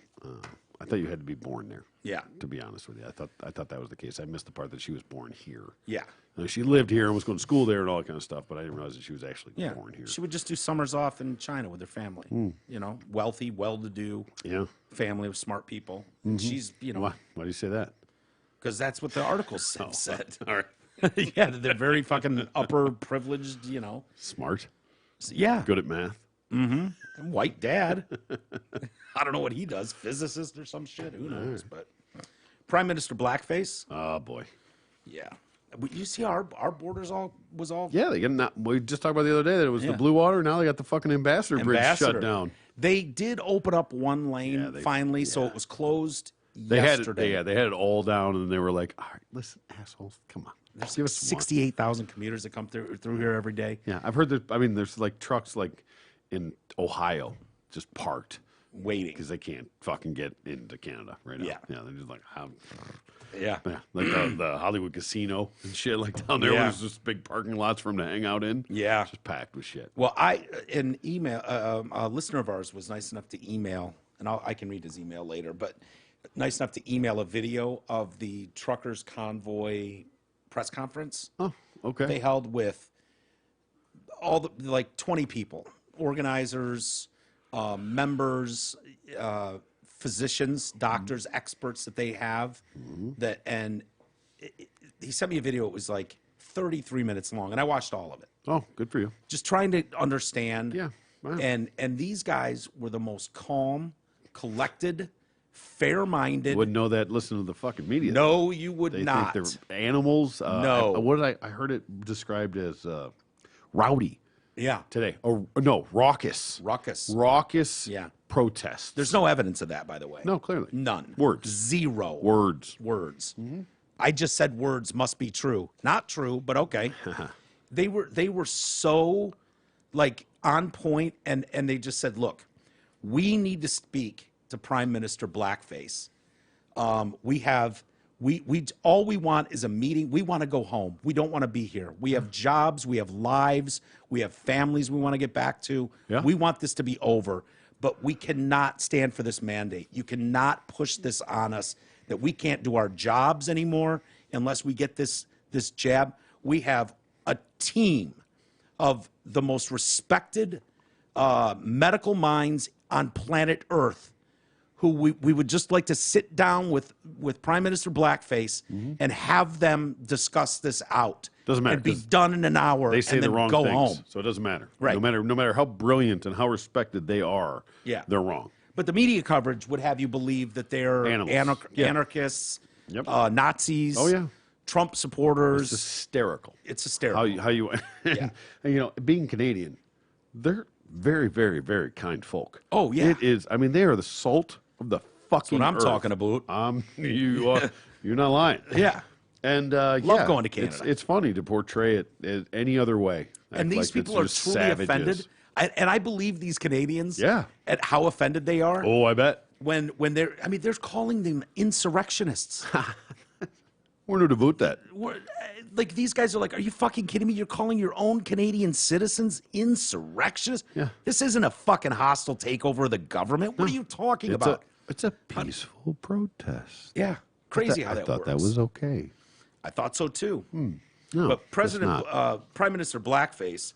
B: I thought you had to be born there.
A: Yeah.
B: To be honest with you, I thought that was the case. I missed the part that she was born here.
A: Yeah.
B: Now, she lived here and was going to school there and all that kind of stuff, but I didn't realize that she was actually
A: Yeah.
B: born here.
A: She would just do summers off in China with her family. You know, wealthy, well-to-do
B: Yeah.
A: family of smart people. And she's, you know,
B: Why do you say that?
A: because that's what the article said.
B: All right.
A: Yeah, they're very fucking upper privileged, you know.
B: Smart.
A: Yeah.
B: Good at math.
A: White dad. I don't know what he does, physicist or some shit. Who knows? But Prime Minister Blackface.
B: Oh boy.
A: Yeah. You see, our borders was all
B: Yeah, they get. We just talked about the other day that it was
A: Yeah.
B: the Blue Water. Now they got the fucking Ambassador Bridge
A: Ambassador.
B: shut down.
A: They did open up one lane
B: Yeah, they-
A: finally, so it was closed
B: They had
A: yesterday.
B: it. They had it all down, and they were like, "All right, listen, assholes, come on, give us some more."
A: 68,000 commuters that come through here every day.
B: Yeah, I've heard that. I mean, there's like trucks like in Ohio just parked
A: Waiting.
B: because they can't fucking get into Canada right now.
A: Yeah.
B: Yeah, they're just like,
A: Yeah.
B: yeah, like the Hollywood Casino and shit. Like down there,
A: Yeah.
B: was just big parking lots for them to hang out in.
A: Yeah.
B: just packed with shit.
A: Well, an email, a listener of ours was nice enough to email, and I can read his email later, but nice enough to email a video of the Truckers Convoy press conference
B: Oh, okay.
A: they held with all the, like 20 people, organizers, members, physicians, doctors, experts that they have that, and he sent me a video. It was like 33 minutes long, and I watched all of it.
B: Oh, good for you.
A: Just trying to understand.
B: Yeah, wow.
A: And these guys were the most calm, collected, fair-minded.
B: Wouldn't know that. Listen to the fucking media.
A: No, you would
B: They
A: not.
B: think they're animals.
A: No.
B: What did I heard it described as rowdy
A: Yeah.
B: today. Oh no, raucous.
A: Ruckus.
B: Raucous.
A: Yeah.
B: Protests.
A: There's no evidence of that, by the way.
B: no clearly
A: None.
B: words.
A: Zero.
B: Words.
A: Words. I just said words must be true. Not true, but okay. They were so like on point, and they just said, look, we need to speak to Prime Minister Blackface. We all we want is a meeting. We want to go home. We don't want to be here. We have jobs, we have lives, we have families we want to get back to.
B: Yeah.
A: We want this to be over, but we cannot stand for this mandate. You cannot push this on us that we can't do our jobs anymore unless we get this jab. We have a team of the most respected medical minds on planet Earth who we would just like to sit down with Prime Minister Blackface and have them discuss this out.
B: Doesn't matter,
A: And be
B: 'cause
A: done in an hour
B: They say
A: and
B: the
A: then
B: wrong
A: go
B: things,
A: home.
B: so it doesn't matter.
A: Right.
B: No matter how brilliant and how respected they are.
A: Yeah.
B: They're wrong.
A: But the media coverage would have you believe that they're
B: Animals. Yeah.
A: anarchists,
B: Yep.
A: Nazis,
B: Oh, yeah.
A: Trump supporters.
B: It's hysterical.
A: It's hysterical.
B: How you
A: Yeah.
B: and, you know, being Canadian, they're very, very, very kind folk.
A: Oh, yeah.
B: It is. I mean, they are the salt of the fucking
A: what I'm
B: earth.
A: talking about.
B: You're not lying.
A: Yeah.
B: And
A: Love going to Canada.
B: It's funny to portray it as any other way.
A: And
B: Act
A: these
B: like
A: people are
B: it's just
A: truly
B: savages.
A: offended. And I believe these Canadians
B: Yeah.
A: at how offended they are
B: Oh, I bet.
A: when they're calling them insurrectionists.
B: We're new to boot that.
A: Like these guys are like, are you fucking kidding me? You're calling your own Canadian citizens insurrectionists?
B: Yeah.
A: This isn't a fucking hostile takeover of the government. What are you talking about?
B: It's a peaceful protest.
A: Yeah. Crazy how that
B: I thought
A: works.
B: that was okay.
A: I thought so too.
B: No,
A: But
B: it's not.
A: Prime Minister Blackface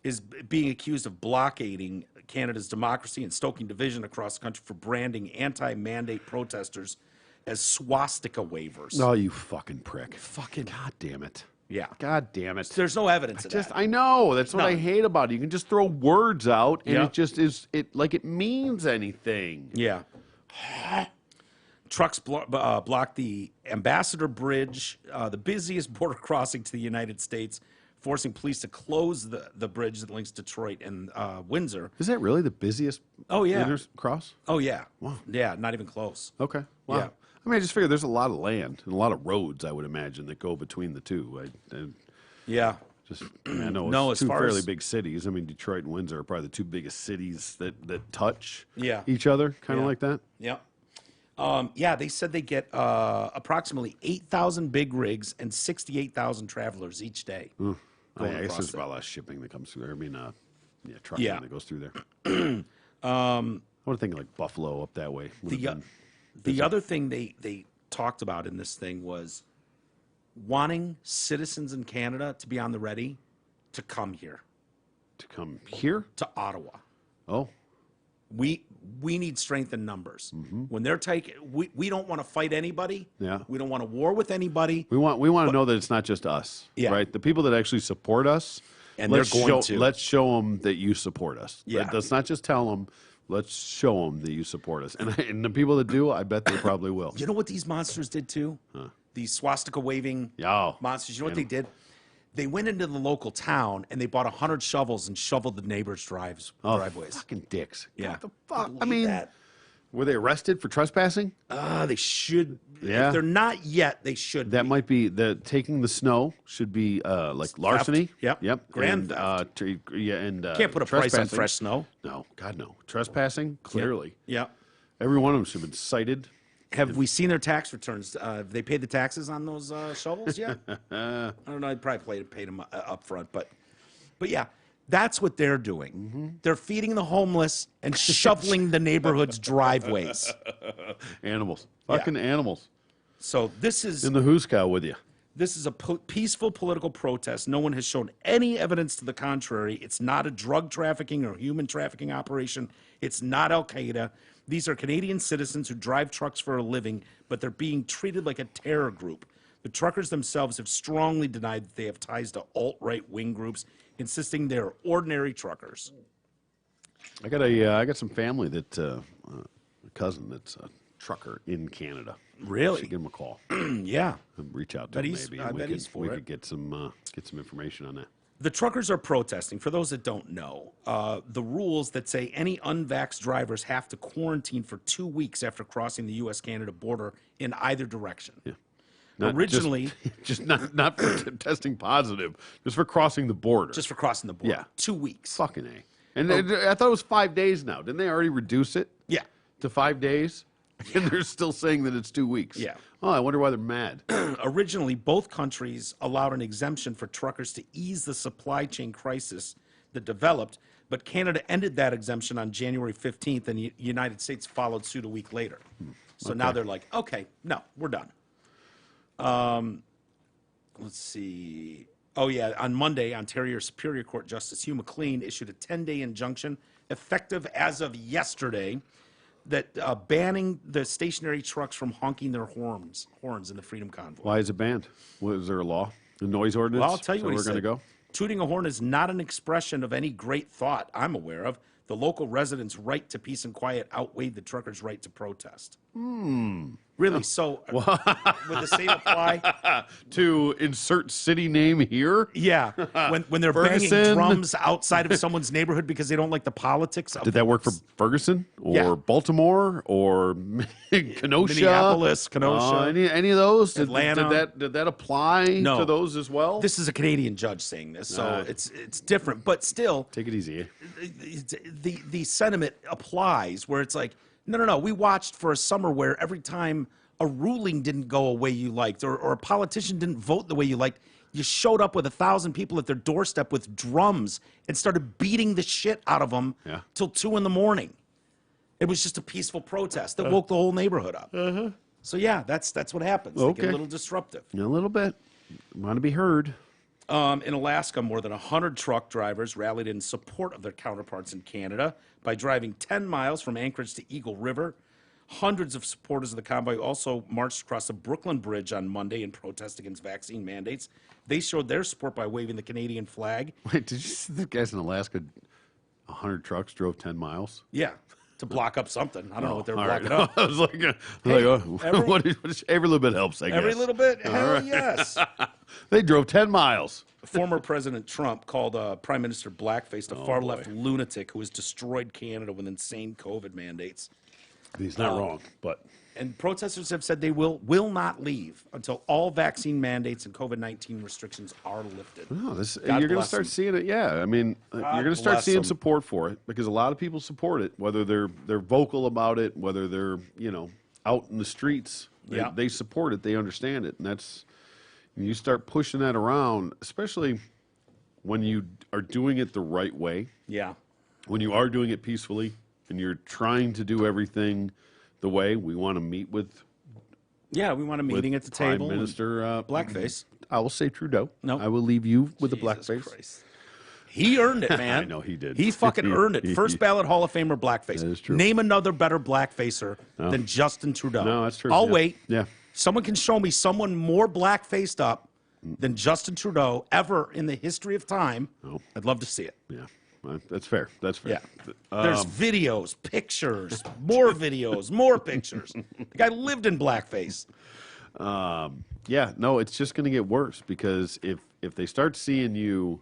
A: is being accused of blockading Canada's democracy and stoking division across the country for branding anti-mandate protesters as swastika wavers.
B: Oh, you fucking prick.
A: Fucking
B: God damn it.
A: yeah.
B: God damn it.
A: There's no evidence of
B: Just
A: that.
B: I know. That's what
A: No.
B: I hate about it. You can just throw words out and
A: Yeah.
B: it just is it means anything.
A: Yeah. Trucks blocked the Ambassador Bridge, the busiest border crossing to the United States, forcing police to close the bridge that links Detroit and Windsor.
B: Is that really the busiest cross?
A: Oh, yeah. Wow. Yeah, not even close.
B: Okay. Wow.
A: Yeah.
B: I mean, I just figure there's a lot of land and a lot of roads, I would imagine, that go between the two.
A: Yeah.
B: I know
A: No,
B: it's
A: as
B: two
A: far
B: fairly
A: as-
B: big cities. I mean, Detroit and Windsor are probably the two biggest cities that touch
A: Yeah.
B: each other, kind of
A: Yeah.
B: like that.
A: Yeah. Yeah, they said they get approximately 8,000 big rigs and 68,000 travelers each day.
B: I
A: going
B: guess
A: across
B: there's
A: there.
B: about less shipping that comes through there. I mean, trucking
A: Yeah.
B: that goes through there. I want to think like Buffalo up that way. Would have
A: The other thing they talked about in this thing was wanting citizens in Canada to be on the ready to come here,
B: to come here.
A: to Ottawa.
B: Oh,
A: We need strength in numbers. When they're taking, we don't want to fight anybody.
B: Yeah.
A: We don't want to war with anybody.
B: we want to know that it's not just us,
A: Yeah.
B: right? The people that actually support us,
A: And they're going to.
B: Let's show them that you support us.
A: Yeah.
B: Let's not just tell them. Let's show them that you support us. And the people that do, I bet they probably will.
A: You know what these monsters did too? These swastika waving
B: Yeah.
A: monsters. You know what they did? They went into the local town and they bought 100 shovels and shoveled the neighbors' driveways.
B: Fucking dicks.
A: Yeah.
B: What the fuck? I
A: Believe
B: mean,
A: that?
B: were they arrested for trespassing?
A: They should.
B: Yeah.
A: If they're not yet, they should.
B: That
A: be.
B: might be taking the snow should be like larceny.
A: Yep. Grand
B: theft.
A: Can't put a price on
B: trespassing.
A: fresh snow.
B: No, God no. Trespassing clearly.
A: Yeah.
B: Every one of them should have been cited.
A: Have we seen their tax returns? Have they paid the taxes on those shovels yet? I don't know. They probably paid them up front, but yeah, that's what they're doing. They're feeding the homeless and shoveling the neighborhood's driveways.
B: Animals. Fucking animals.
A: So this is
B: In the Huskow with you.
A: This is a peaceful political protest. No one has shown any evidence to the contrary. It's not a drug trafficking or human trafficking operation. It's not Al Qaeda. These are Canadian citizens who drive trucks for a living, but they're being treated like a terror group. The truckers themselves have strongly denied that they have ties to alt-right wing groups, insisting they're ordinary truckers.
B: I got some family that cousin that's a trucker in Canada.
A: Really?
B: Should give him a call.
A: Yeah.
B: Reach out to him maybe.
A: I
B: And
A: bet he's for
B: we
A: it.
B: could get some information on that.
A: The truckers are protesting. For those that don't know, the rules that say any unvaxxed drivers have to quarantine for 2 weeks after crossing the U.S.-Canada border in either direction.
B: Yeah.
A: Originally,
B: just not for testing positive, just for crossing the border.
A: just for crossing the border.
B: Yeah.
A: 2 weeks.
B: Fucking A. And I thought it was 5 days now. Didn't they already reduce it
A: Yeah.
B: to 5 days? And they're still saying that it's 2 weeks.
A: Yeah.
B: Oh, I wonder why they're mad.
A: Originally, both countries allowed an exemption for truckers to ease the supply chain crisis that developed, but Canada ended that exemption on January 15th, and the United States followed suit a week later. So now they're like, okay, no, we're done. Let's see. Oh, yeah, on Monday, Ontario Superior Court Justice Hugh McLean issued a 10-day injunction effective as of yesterday that banning the stationary trucks from honking their horns in the Freedom Convoy.
B: Why is it banned? Is there a law? The noise ordinance?
A: Well, I'll tell you
B: so
A: what he
B: we're
A: said.
B: going to go?
A: Tooting a horn is not an expression of any great thought I'm aware of. The local residents' right to peace and quiet outweighed the truckers' right to protest. Really? So would the same apply?
B: To insert city name here?
A: Yeah. When they're banging
B: Ferguson?
A: drums outside of someone's neighborhood because they don't like the politics of
B: Did that work for Ferguson or
A: Yeah.
B: Baltimore or Kenosha?
A: Minneapolis, Kenosha,
B: any of those?
A: Atlanta.
B: Did that apply
A: No.
B: to those as well?
A: This is a Canadian judge saying this, so it's different. But still,
B: Take it easy.
A: the sentiment applies where it's like, no. We watched for a summer where every time a ruling didn't go a way you liked, or a politician didn't vote the way you liked, you showed up with 1,000 people at their doorstep with drums and started beating the shit out of them till 2 a.m. It was just a peaceful protest that woke the whole neighborhood up. So yeah, that's what happens. They get
B: Okay.
A: a little disruptive.
B: A little bit. Want to be heard.
A: In Alaska, more than 100 truck drivers rallied in support of their counterparts in Canada by driving 10 miles from Anchorage to Eagle River. Hundreds of supporters of the convoy also marched across the Brooklyn Bridge on Monday in protest against vaccine mandates. They showed their support by waving the Canadian flag.
B: Wait, did you see the guys in Alaska? 100 trucks drove 10 miles.
A: Yeah, to block up something. I don't know what they were
B: All right.
A: blocking up.
B: I was like, every little bit helps, I guess.
A: Every little bit? Hell yes.
B: They drove 10 miles.
A: Former President Trump called Prime Minister Blackface a far-left lunatic who has destroyed Canada with insane COVID mandates.
B: He's not wrong, but
A: And protesters have said they will not leave until all vaccine mandates and COVID-19 restrictions are lifted.
B: no,
A: God
B: you're going to
A: bless
B: start
A: them.
B: seeing it. Yeah, I mean, you're going to start
A: bless
B: seeing
A: them.
B: support for it because a lot of people support it, whether they're vocal about it, whether they're out in the streets.
A: Yeah.
B: They support it. They understand it, and that's you start pushing that around, especially when you are doing it the right way.
A: Yeah.
B: When you are doing it peacefully and you're trying to do everything the way we want to meet with
A: Yeah, we want a meeting at the
B: Prime
A: table. and
B: Minister
A: Blackface.
B: I will say Trudeau.
A: No.
B: I will leave you with the
A: Jesus
B: blackface.
A: Christ. He earned it, man.
B: I know he did.
A: He fucking earned it. First ballot Hall of Famer blackface.
B: That is true.
A: Name another better blackfacer than Justin Trudeau.
B: No, that's true.
A: I'll
B: Yeah.
A: wait.
B: Yeah.
A: Someone can show me someone more black-faced up than Justin Trudeau ever in the history of time.
B: No.
A: I'd love to see it.
B: Yeah, that's fair. That's fair.
A: Yeah. There's videos, pictures, more videos, more pictures. The guy lived in blackface.
B: Yeah, no, it's just going to get worse because if they start seeing you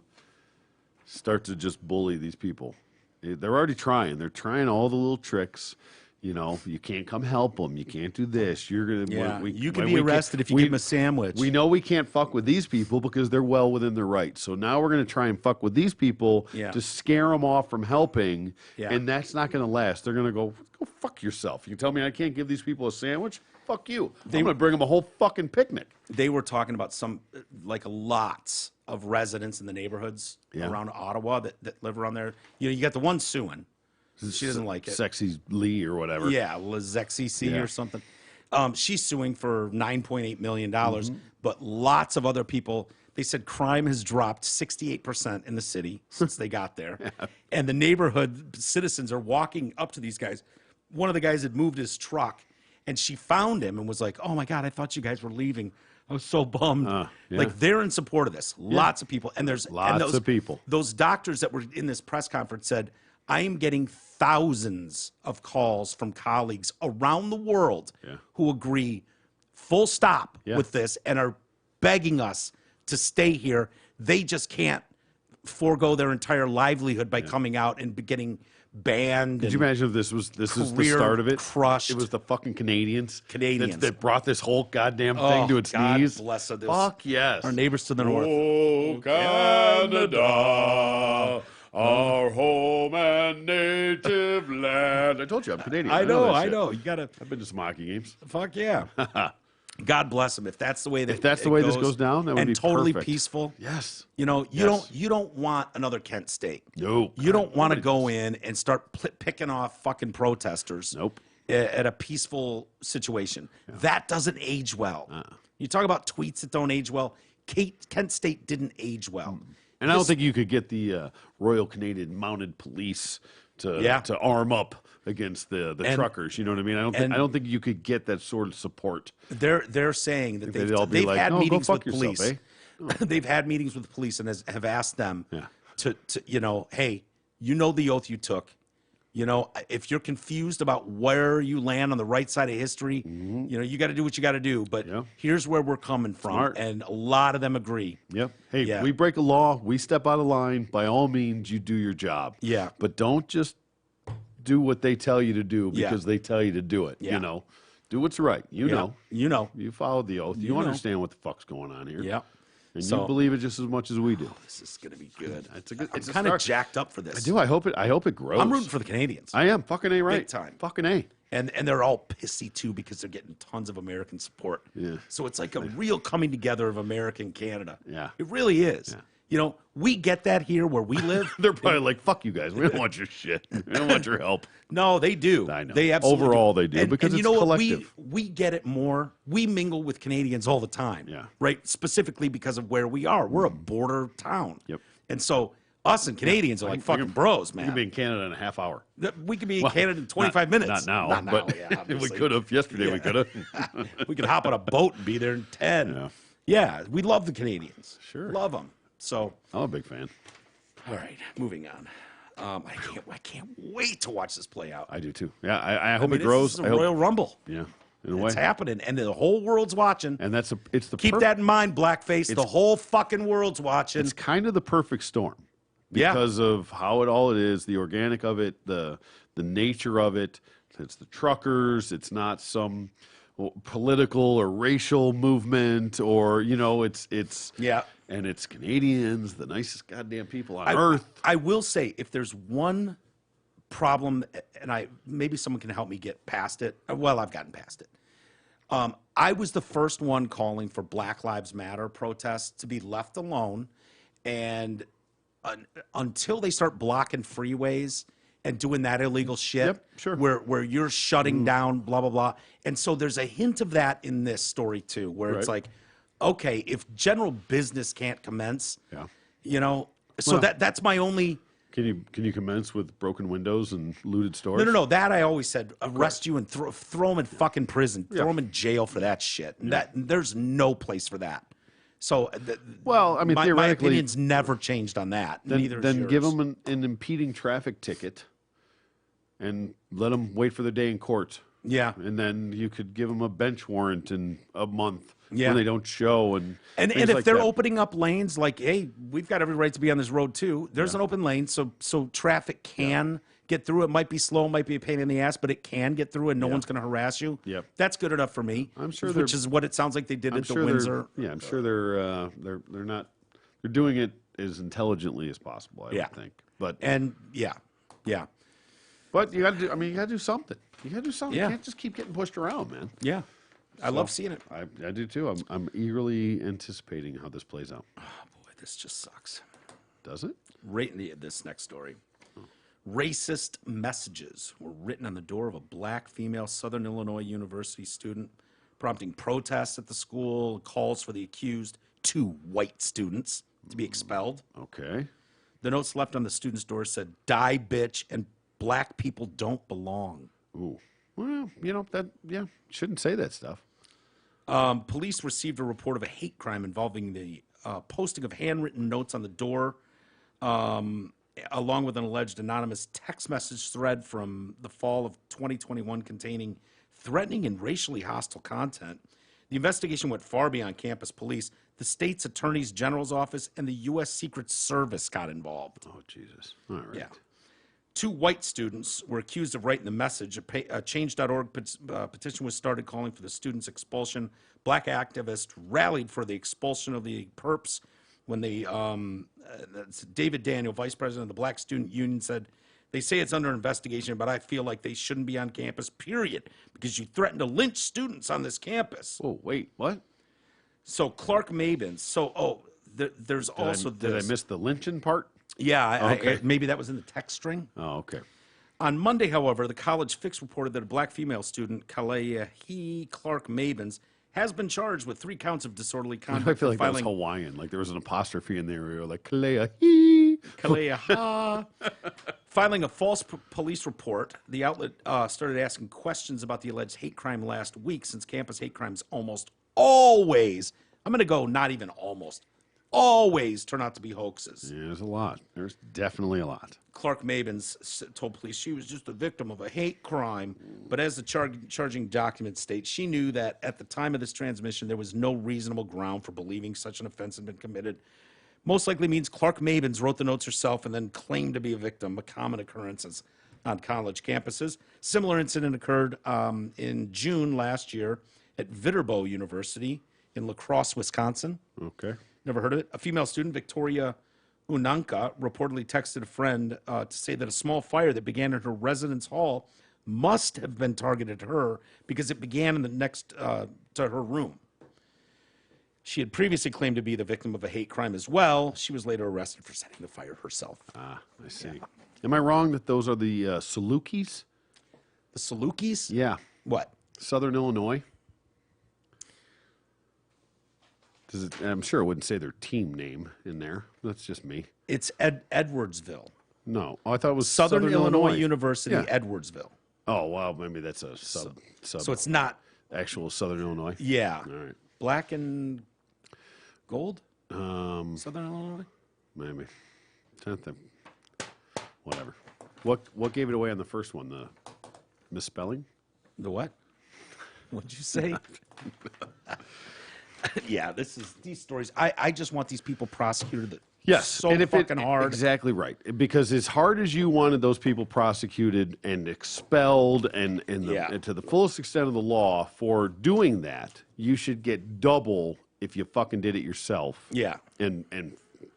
B: start to just bully these people, they're already trying. They're trying all the little tricks. You can't come help them. You can't do this. You're gonna.
A: Yeah, you can
B: when
A: be
B: we
A: arrested if you give him a sandwich.
B: We know we can't fuck with these people because they're well within their rights. So now we're going to try and fuck with these people
A: Yeah.
B: to scare them off from helping,
A: Yeah.
B: and that's not going to last. They're going to go fuck yourself. You tell me I can't give these people a sandwich? Fuck you. I'm going to bring them a whole fucking picnic.
A: They were talking about lots of residents in the neighborhoods
B: Yeah.
A: around Ottawa that live around there. You got the one suing. She doesn't like it.
B: Sexy Lee or whatever.
A: Yeah, LaZexCC
B: Yeah.
A: or something. She's suing for $9.8 million,
B: Mm-hmm.
A: but lots of other people. They said crime has dropped 68% in the city since they got there. And the neighborhood citizens are walking up to these guys. One of the guys had moved his truck, and she found him and was like, oh, my God, I thought you guys were leaving. I was so bummed.
B: Yeah.
A: Like, they're in support of this. Lots of people. And there's
B: Lots
A: those,
B: of people.
A: Those doctors that were in this press conference said, I am getting thousands of calls from colleagues around the world who agree full stop with this and are begging us to stay here. They just can't forego their entire livelihood by coming out and getting banned.
B: Could you imagine if this is the start of it?
A: Crushed.
B: It was the fucking Canadians
A: That
B: brought this whole goddamn thing to its knees.
A: Bless us.
B: Fuck yes.
A: Our neighbors to the north.
B: Oh, Canada, our home and native land. I told you I'm Canadian.
A: I know.
B: You gotta. I've been to some hockey games.
A: Fuck yeah. God bless them. If that's the way that
B: this goes down, that would be
A: totally
B: perfect.
A: Peaceful.
B: Yes.
A: You know, you don't want another Kent State.
B: No.
A: You don't want to go in and start picking off fucking protesters.
B: Nope.
A: At a peaceful situation. That doesn't age well. You talk about tweets that don't age well. Kent State didn't age well.
B: And I don't think you could get the Royal Canadian Mounted Police to arm up against the truckers. You know what I mean? I don't think you could get that sort of support.
A: They're saying that they've had meetings with police. They've had meetings with the police and have asked them to hey, you know the oath you took. You know, if you're confused about where you land on the right side of history, you know, you got to do what you got to do. But here's where we're coming from.
B: Smart.
A: And a lot of them agree.
B: Yep. Hey, we break a law, we step out of line. By all means, you do your job.
A: Yeah.
B: But don't just do what they tell you to do because they tell you to do it. You know, do what's right. You know. You followed the oath. You understand what the fuck's going on here.
A: Yeah.
B: And you believe it just as much as we do.
A: This is going to be good.
B: I'm
A: kind of jacked up for this.
B: I do. I hope it grows.
A: I'm rooting for the Canadians.
B: I am. Fucking A, right?
A: Big time.
B: Fucking A.
A: And they're all pissy, too, because they're getting tons of American support.
B: Yeah.
A: So it's like a real coming together of America and Canada.
B: Yeah.
A: It really is.
B: Yeah.
A: You know, we get that here where we live.
B: They're probably like, fuck you guys. We don't want your shit. We don't want your help.
A: No, they do.
B: I know.
A: They absolutely
B: Overall, they do because
A: and
B: it's
A: you know
B: collective.
A: What? We get it more. We mingle with Canadians all the time.
B: Yeah.
A: Right? Specifically because of where we are. We're a border town.
B: Yep.
A: And so us and Canadians are like fucking bros, man.
B: We could be in Canada in a half hour.
A: We could be in Canada in 25 minutes.
B: Not now. But we could have. Yesterday we could have.
A: We could hop on a boat and be there in 10. Yeah, we love the Canadians.
B: Sure.
A: Love them. So
B: I'm a big fan.
A: All right, moving on. I can't wait to watch this play out.
B: I do too. Yeah, I hope it grows.
A: It's a Royal Rumble.
B: Yeah, in a way.
A: It's happening, and the whole world's watching.
B: And it's the
A: keep that in mind, blackface. The whole fucking world's watching.
B: It's kind of the perfect storm because of how it is, the organic of it, the nature of it. It's the truckers. It's not some political or racial movement, or it's and it's Canadians, the nicest goddamn people on earth.
A: I will say, if there's one problem, and maybe someone can help me get past it. Well, I've gotten past it. I was the first one calling for Black Lives Matter protests to be left alone, and until they start blocking freeways and doing that illegal shit, where you're shutting down, blah blah blah. And so there's a hint of that in this story too, where it's like, okay, if general business can't commence, so that's my only.
B: Can you commence with broken windows and looted stores?
A: No. That I always said, arrest you and throw them in fucking prison, throw them in jail for that shit. And there's no place for that. So,
B: I mean,
A: my
B: theoretically,
A: opinion's never changed on that. Neither
B: then
A: is
B: give
A: yours.
B: them an impeding traffic ticket, and let them wait for their day in court.
A: Yeah,
B: and then you could give them a bench warrant in a month
A: when
B: they don't show. And
A: if they're opening up lanes, like, hey, we've got every right to be on this road too. There's an open lane, so traffic can get through. It might be slow, might be a pain in the ass, but it can get through, and no one's going to harass you.
B: Yep.
A: That's good enough for me.
B: I'm sure,
A: which is what it sounds like they did at the Windsor.
B: I'm sure they're not. They're doing it as intelligently as possible. I would think. But But you got to do. I mean, you got to do something. You got to do something.
A: Yeah.
B: You can't just keep getting pushed around, man.
A: Yeah. I love seeing it.
B: I do too. I'm eagerly anticipating how this plays out.
A: Oh boy, this just sucks.
B: Does it?
A: Right in this next story. Racist messages were written on the door of a black female Southern Illinois University student, prompting protests at the school, calls for the accused, 2 white students, to be expelled.
B: Okay.
A: The notes left on the student's door said, "Die, bitch," and "Black people don't belong."
B: Ooh. Well, shouldn't say that stuff.
A: Police received a report of a hate crime involving the posting of handwritten notes on the door. along with an alleged anonymous text message thread from the fall of 2021 containing threatening and racially hostile content. The investigation went far beyond campus police. The state's attorney's general's office and the U.S. Secret Service got involved.
B: Oh, Jesus. All right.
A: Yeah. 2 white students were accused of writing the message. A Change.org petition was started calling for the students' expulsion. Black activists rallied for the expulsion of the perps when David Daniel, vice president of the Black Student Union, said, "They say it's under investigation, but I feel like they shouldn't be on campus, period, because you threatened to lynch students on this campus."
B: Oh, wait, what?
A: So Clark Mabins. There's also this.
B: Did I miss the lynching part?
A: Yeah,
B: Okay.
A: maybe that was in the text string.
B: Oh, okay.
A: On Monday, however, the College Fix reported that a black female student, Kaleahi Clark Mabins, has been charged with 3 counts of disorderly conduct.
B: I feel like
A: for
B: that was
A: filing
B: Hawaiian. Like there was an apostrophe in there. We were like, Kaleahi.
A: Kaleaha. Filing a false police report. The outlet started asking questions about the alleged hate crime last week, since campus hate crimes almost always, I'm going to go not even almost, always turn out to be hoaxes.
B: Yeah, there's a lot. There's definitely a lot.
A: Clark Mabins told police she was just a victim of a hate crime, but as the charging document states, she knew that at the time of this transmission, there was no reasonable ground for believing such an offense had been committed. Most likely means Clark Mabins wrote the notes herself and then claimed to be a victim, a common occurrence on college campuses. Similar incident occurred in June last year at Viterbo University in La Crosse, Wisconsin.
B: Okay.
A: Never heard of it. A female student, Victoria Unanka, reportedly texted a friend to say that a small fire that began in her residence hall must have been targeted at her because it began in the next to her room. She had previously claimed to be the victim of a hate crime as well. She was later arrested for setting the fire herself.
B: Ah, I see. Yeah. Am I wrong that those are the Salukis?
A: The Salukis?
B: Yeah.
A: What?
B: Southern Illinois. I'm sure it wouldn't say their team name in there. That's just me.
A: It's Edwardsville.
B: No. Oh, I thought it was
A: Southern Illinois University,
B: Yeah.
A: Edwardsville.
B: Oh, wow. Maybe that's a sub.
A: So it's not.
B: Actual Southern Illinois.
A: Yeah.
B: All right.
A: Black and gold? Southern Illinois?
B: Maybe. Whatever. What gave it away on the first one? The misspelling?
A: The what? What'd you say? Yeah, these stories. I just want these people prosecuted.
B: Yes,
A: so
B: and
A: fucking hard.
B: Exactly right. Because as hard as you wanted those people prosecuted and expelled and to the fullest extent of the law for doing that, you should get double if you fucking did it yourself.
A: Yeah.
B: And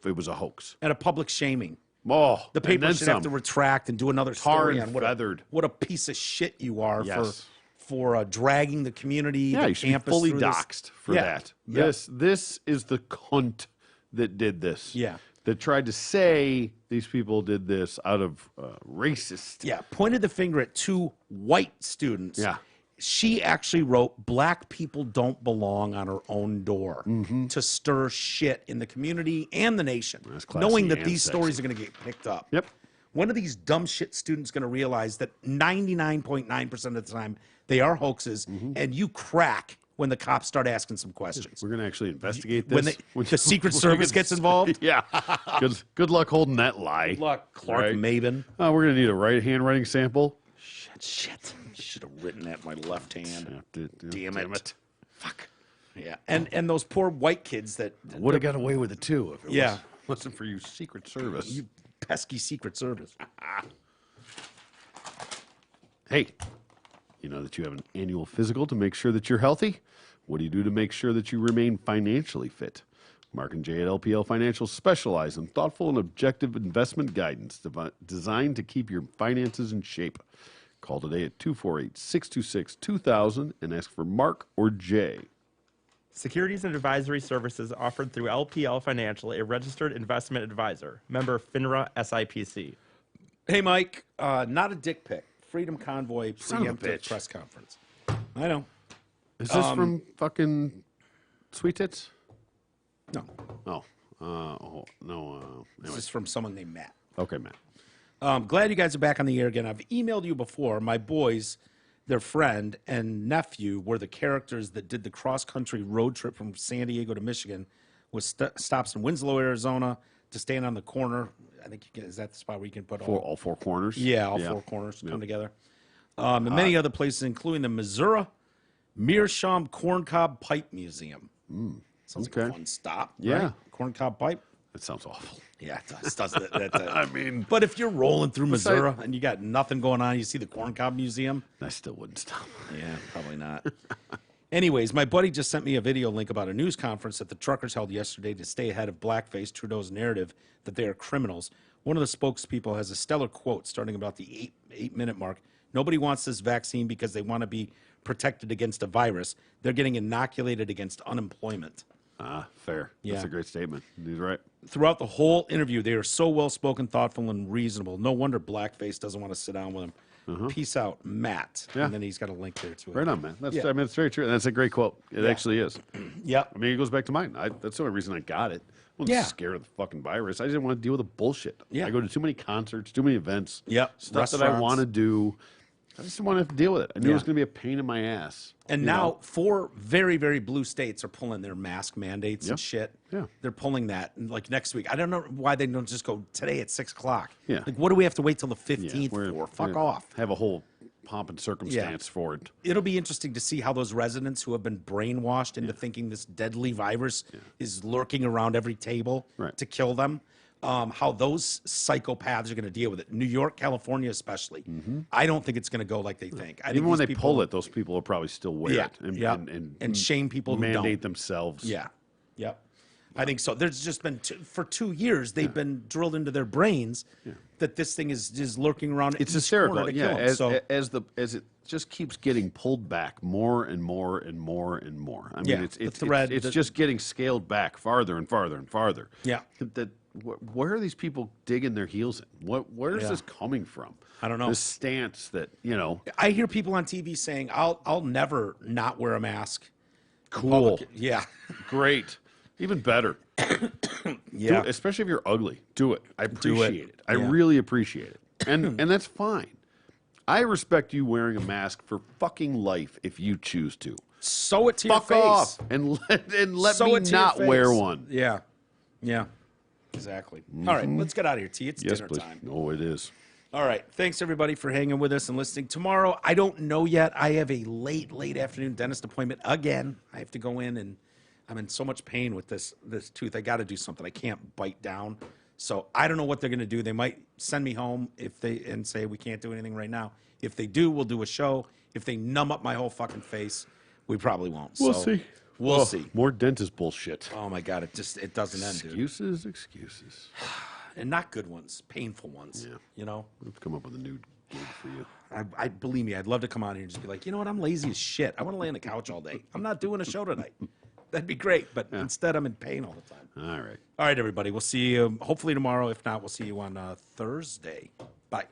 B: it was a hoax.
A: And a public shaming.
B: Oh,
A: The paper should have to retract and do another story on what a piece of shit you are for dragging the community,
B: Yeah,
A: the
B: you should be
A: campus
B: fully
A: through this.
B: doxxed for
A: Yeah.
B: that.
A: Yeah.
B: This is the cunt that did this.
A: Yeah.
B: That tried to say these people did this out of racist.
A: Yeah, pointed the finger at 2 white students.
B: Yeah.
A: She actually wrote "Black people don't belong" on her own door to stir shit in the community and the nation,
B: That's classy
A: knowing that
B: and
A: these
B: sexy.
A: stories are going to get picked up.
B: Yep.
A: When are these dumb shit students going to realize that 99.9% of the time they are hoaxes, and you crack when the cops start asking some questions?
B: We're going to actually investigate this.
A: When the Secret Service gets involved?
B: Yeah. Good luck holding that lie.
A: Good luck, Clark
B: Right.
A: Mabin.
B: We're going to need a handwriting sample.
A: Shit. Should have written that with my left hand.
B: Damn it.
A: Fuck. Yeah. And those poor white kids that
B: Would have got away with it too if
A: Yeah.
B: wasn't for you Secret Service.
A: you pesky Secret Service.
B: Hey, you know that you have an annual physical to make sure that you're healthy? What do you do to make sure that you remain financially fit? Mark and Jay at LPL Financial specialize in thoughtful and objective investment guidance designed to keep your finances in shape. Call today at 248-626-2000 and ask for Mark or Jay.
C: Securities and advisory services offered through LPL Financial, a registered investment advisor. Member FINRA SIPC.
A: Hey, Mike. Not a dick pic. Freedom Convoy
B: Son of a
A: preemptive
B: bitch.
A: press conference. I know.
B: Is this from fucking Sweet Tits?
A: No.
B: Oh, no.
A: This
B: Anyway.
A: is from someone named Matt.
B: Okay, Matt.
A: Glad you guys are back on the air again. I've emailed you before. My boys, their friend and nephew, were the characters that did the cross-country road trip from San Diego to Michigan with stops in Winslow, Arizona, to stand on the corner I think you can, is that the spot where you can put
B: For all four corners.
A: Yeah, all four corners come together. And many other places, including the Missouri Meerschaum Corncob Pipe Museum. Sounds like a fun stop.
B: Yeah.
A: Right? Corncob pipe.
B: That sounds awful.
A: Yeah, it does. Doesn't it?
B: I mean,
A: but if you're rolling through Missouri and you got nothing going on, you see the Corncob Museum.
B: I still wouldn't stop.
A: Yeah, probably not. Anyways, my buddy just sent me a video link about a news conference that the truckers held yesterday to stay ahead of blackface Trudeau's narrative that they are criminals. One of the spokespeople has a stellar quote starting about the eight-minute mark. Nobody wants this vaccine because they want to be protected against a virus. They're getting inoculated against unemployment.
B: Fair. That's a great statement. He's right.
A: Throughout the whole interview, they are so well-spoken, thoughtful, and reasonable. No wonder blackface doesn't want to sit down with him. Peace out, Matt.
B: Yeah.
A: And then he's got a link there to it.
B: Right on, man. That's, I mean, it's very true. And that's a great quote. It actually is.
A: Yep.
B: I mean, it goes back to mine. That's the only reason I got it. I wasn't scared of the fucking virus. I didn't want to deal with the bullshit.
A: Yeah.
B: I go to too many concerts, too many events.
A: Yep.
B: Stuff that I want to do. I just didn't want to have to deal with it. I knew it was going to be a pain in my ass.
A: And now 4 very, very blue states are pulling their mask mandates and shit.
B: Yeah.
A: They're pulling that like next week. I don't know why they don't just go today at 6 o'clock.
B: Yeah.
A: Like, what do we have to wait till the
B: Yeah,
A: 15th
B: we're-
A: for? Fuck
B: we're-
A: off.
B: Have a whole pomp and circumstance for it.
A: It'll be interesting to see how those residents who have been brainwashed into thinking this deadly virus is lurking around every table to kill them, how those psychopaths are going to deal with it. New York, California especially. I don't think it's going to go like they think. I think
B: Even when
A: these
B: they
A: people-
B: pull it, those people will probably still wear it
A: and shame people who
B: mandate
A: don't.
B: themselves.
A: Yeah. Yep. I think so. There's just been for 2 years they've been drilled into their brains that this thing is lurking around.
B: It's
A: each corner
B: hysterical.
A: to
B: Yeah,
A: kill 'em.
B: as it just keeps getting pulled back more and more and more and more. I mean,
A: Yeah,
B: it's
A: the thread
B: it's
A: that-
B: just getting scaled back farther and farther and farther.
A: Yeah.
B: Where are these people digging their heels in? Where is this coming from?
A: I don't know.
B: This stance that
A: I hear people on TV saying, "I'll never not wear a mask."
B: cool,
A: Yeah.
B: great, even better.
A: Yeah.
B: Do it, especially if you're ugly. Do it. I appreciate it. I
A: Yeah.
B: really appreciate it. And that's fine. I respect you wearing a mask for fucking life if you choose to.
A: Sew it to your
B: Fuck
A: face.
B: off and let
A: Sew
B: me
A: it to your
B: not wear
A: face.
B: one.
A: Yeah. Yeah. Exactly. All right, let's get out of here, T. It's
B: Yes,
A: dinner
B: please.
A: time.
B: Oh, it is.
A: All right. Thanks everybody for hanging with us and listening. Tomorrow, I don't know yet. I have a late afternoon dentist appointment again. I have to go in and I'm in so much pain with this tooth. I got to do something. I can't bite down. So I don't know what they're going to do. They might send me home and say we can't do anything right now. If they do, we'll do a show. If they numb up my whole fucking face, we probably won't.
B: We'll
A: So
B: see.
A: We'll
B: Oh,
A: see.
B: More dentist bullshit.
A: Oh my God, it doesn't end, dude.
B: Excuses.
A: And not good ones, painful ones.
B: Yeah.
A: You know,
B: Let's come up with a new gig for you.
A: I believe me, I'd love to come out here and just be like, you know what, I'm lazy as shit. I want to lay on the couch all day. I'm not doing a show tonight. That'd be great, but instead I'm in pain all the time.
B: All right.
A: All right, everybody, we'll see you hopefully tomorrow. If not, we'll see you on Thursday. Bye.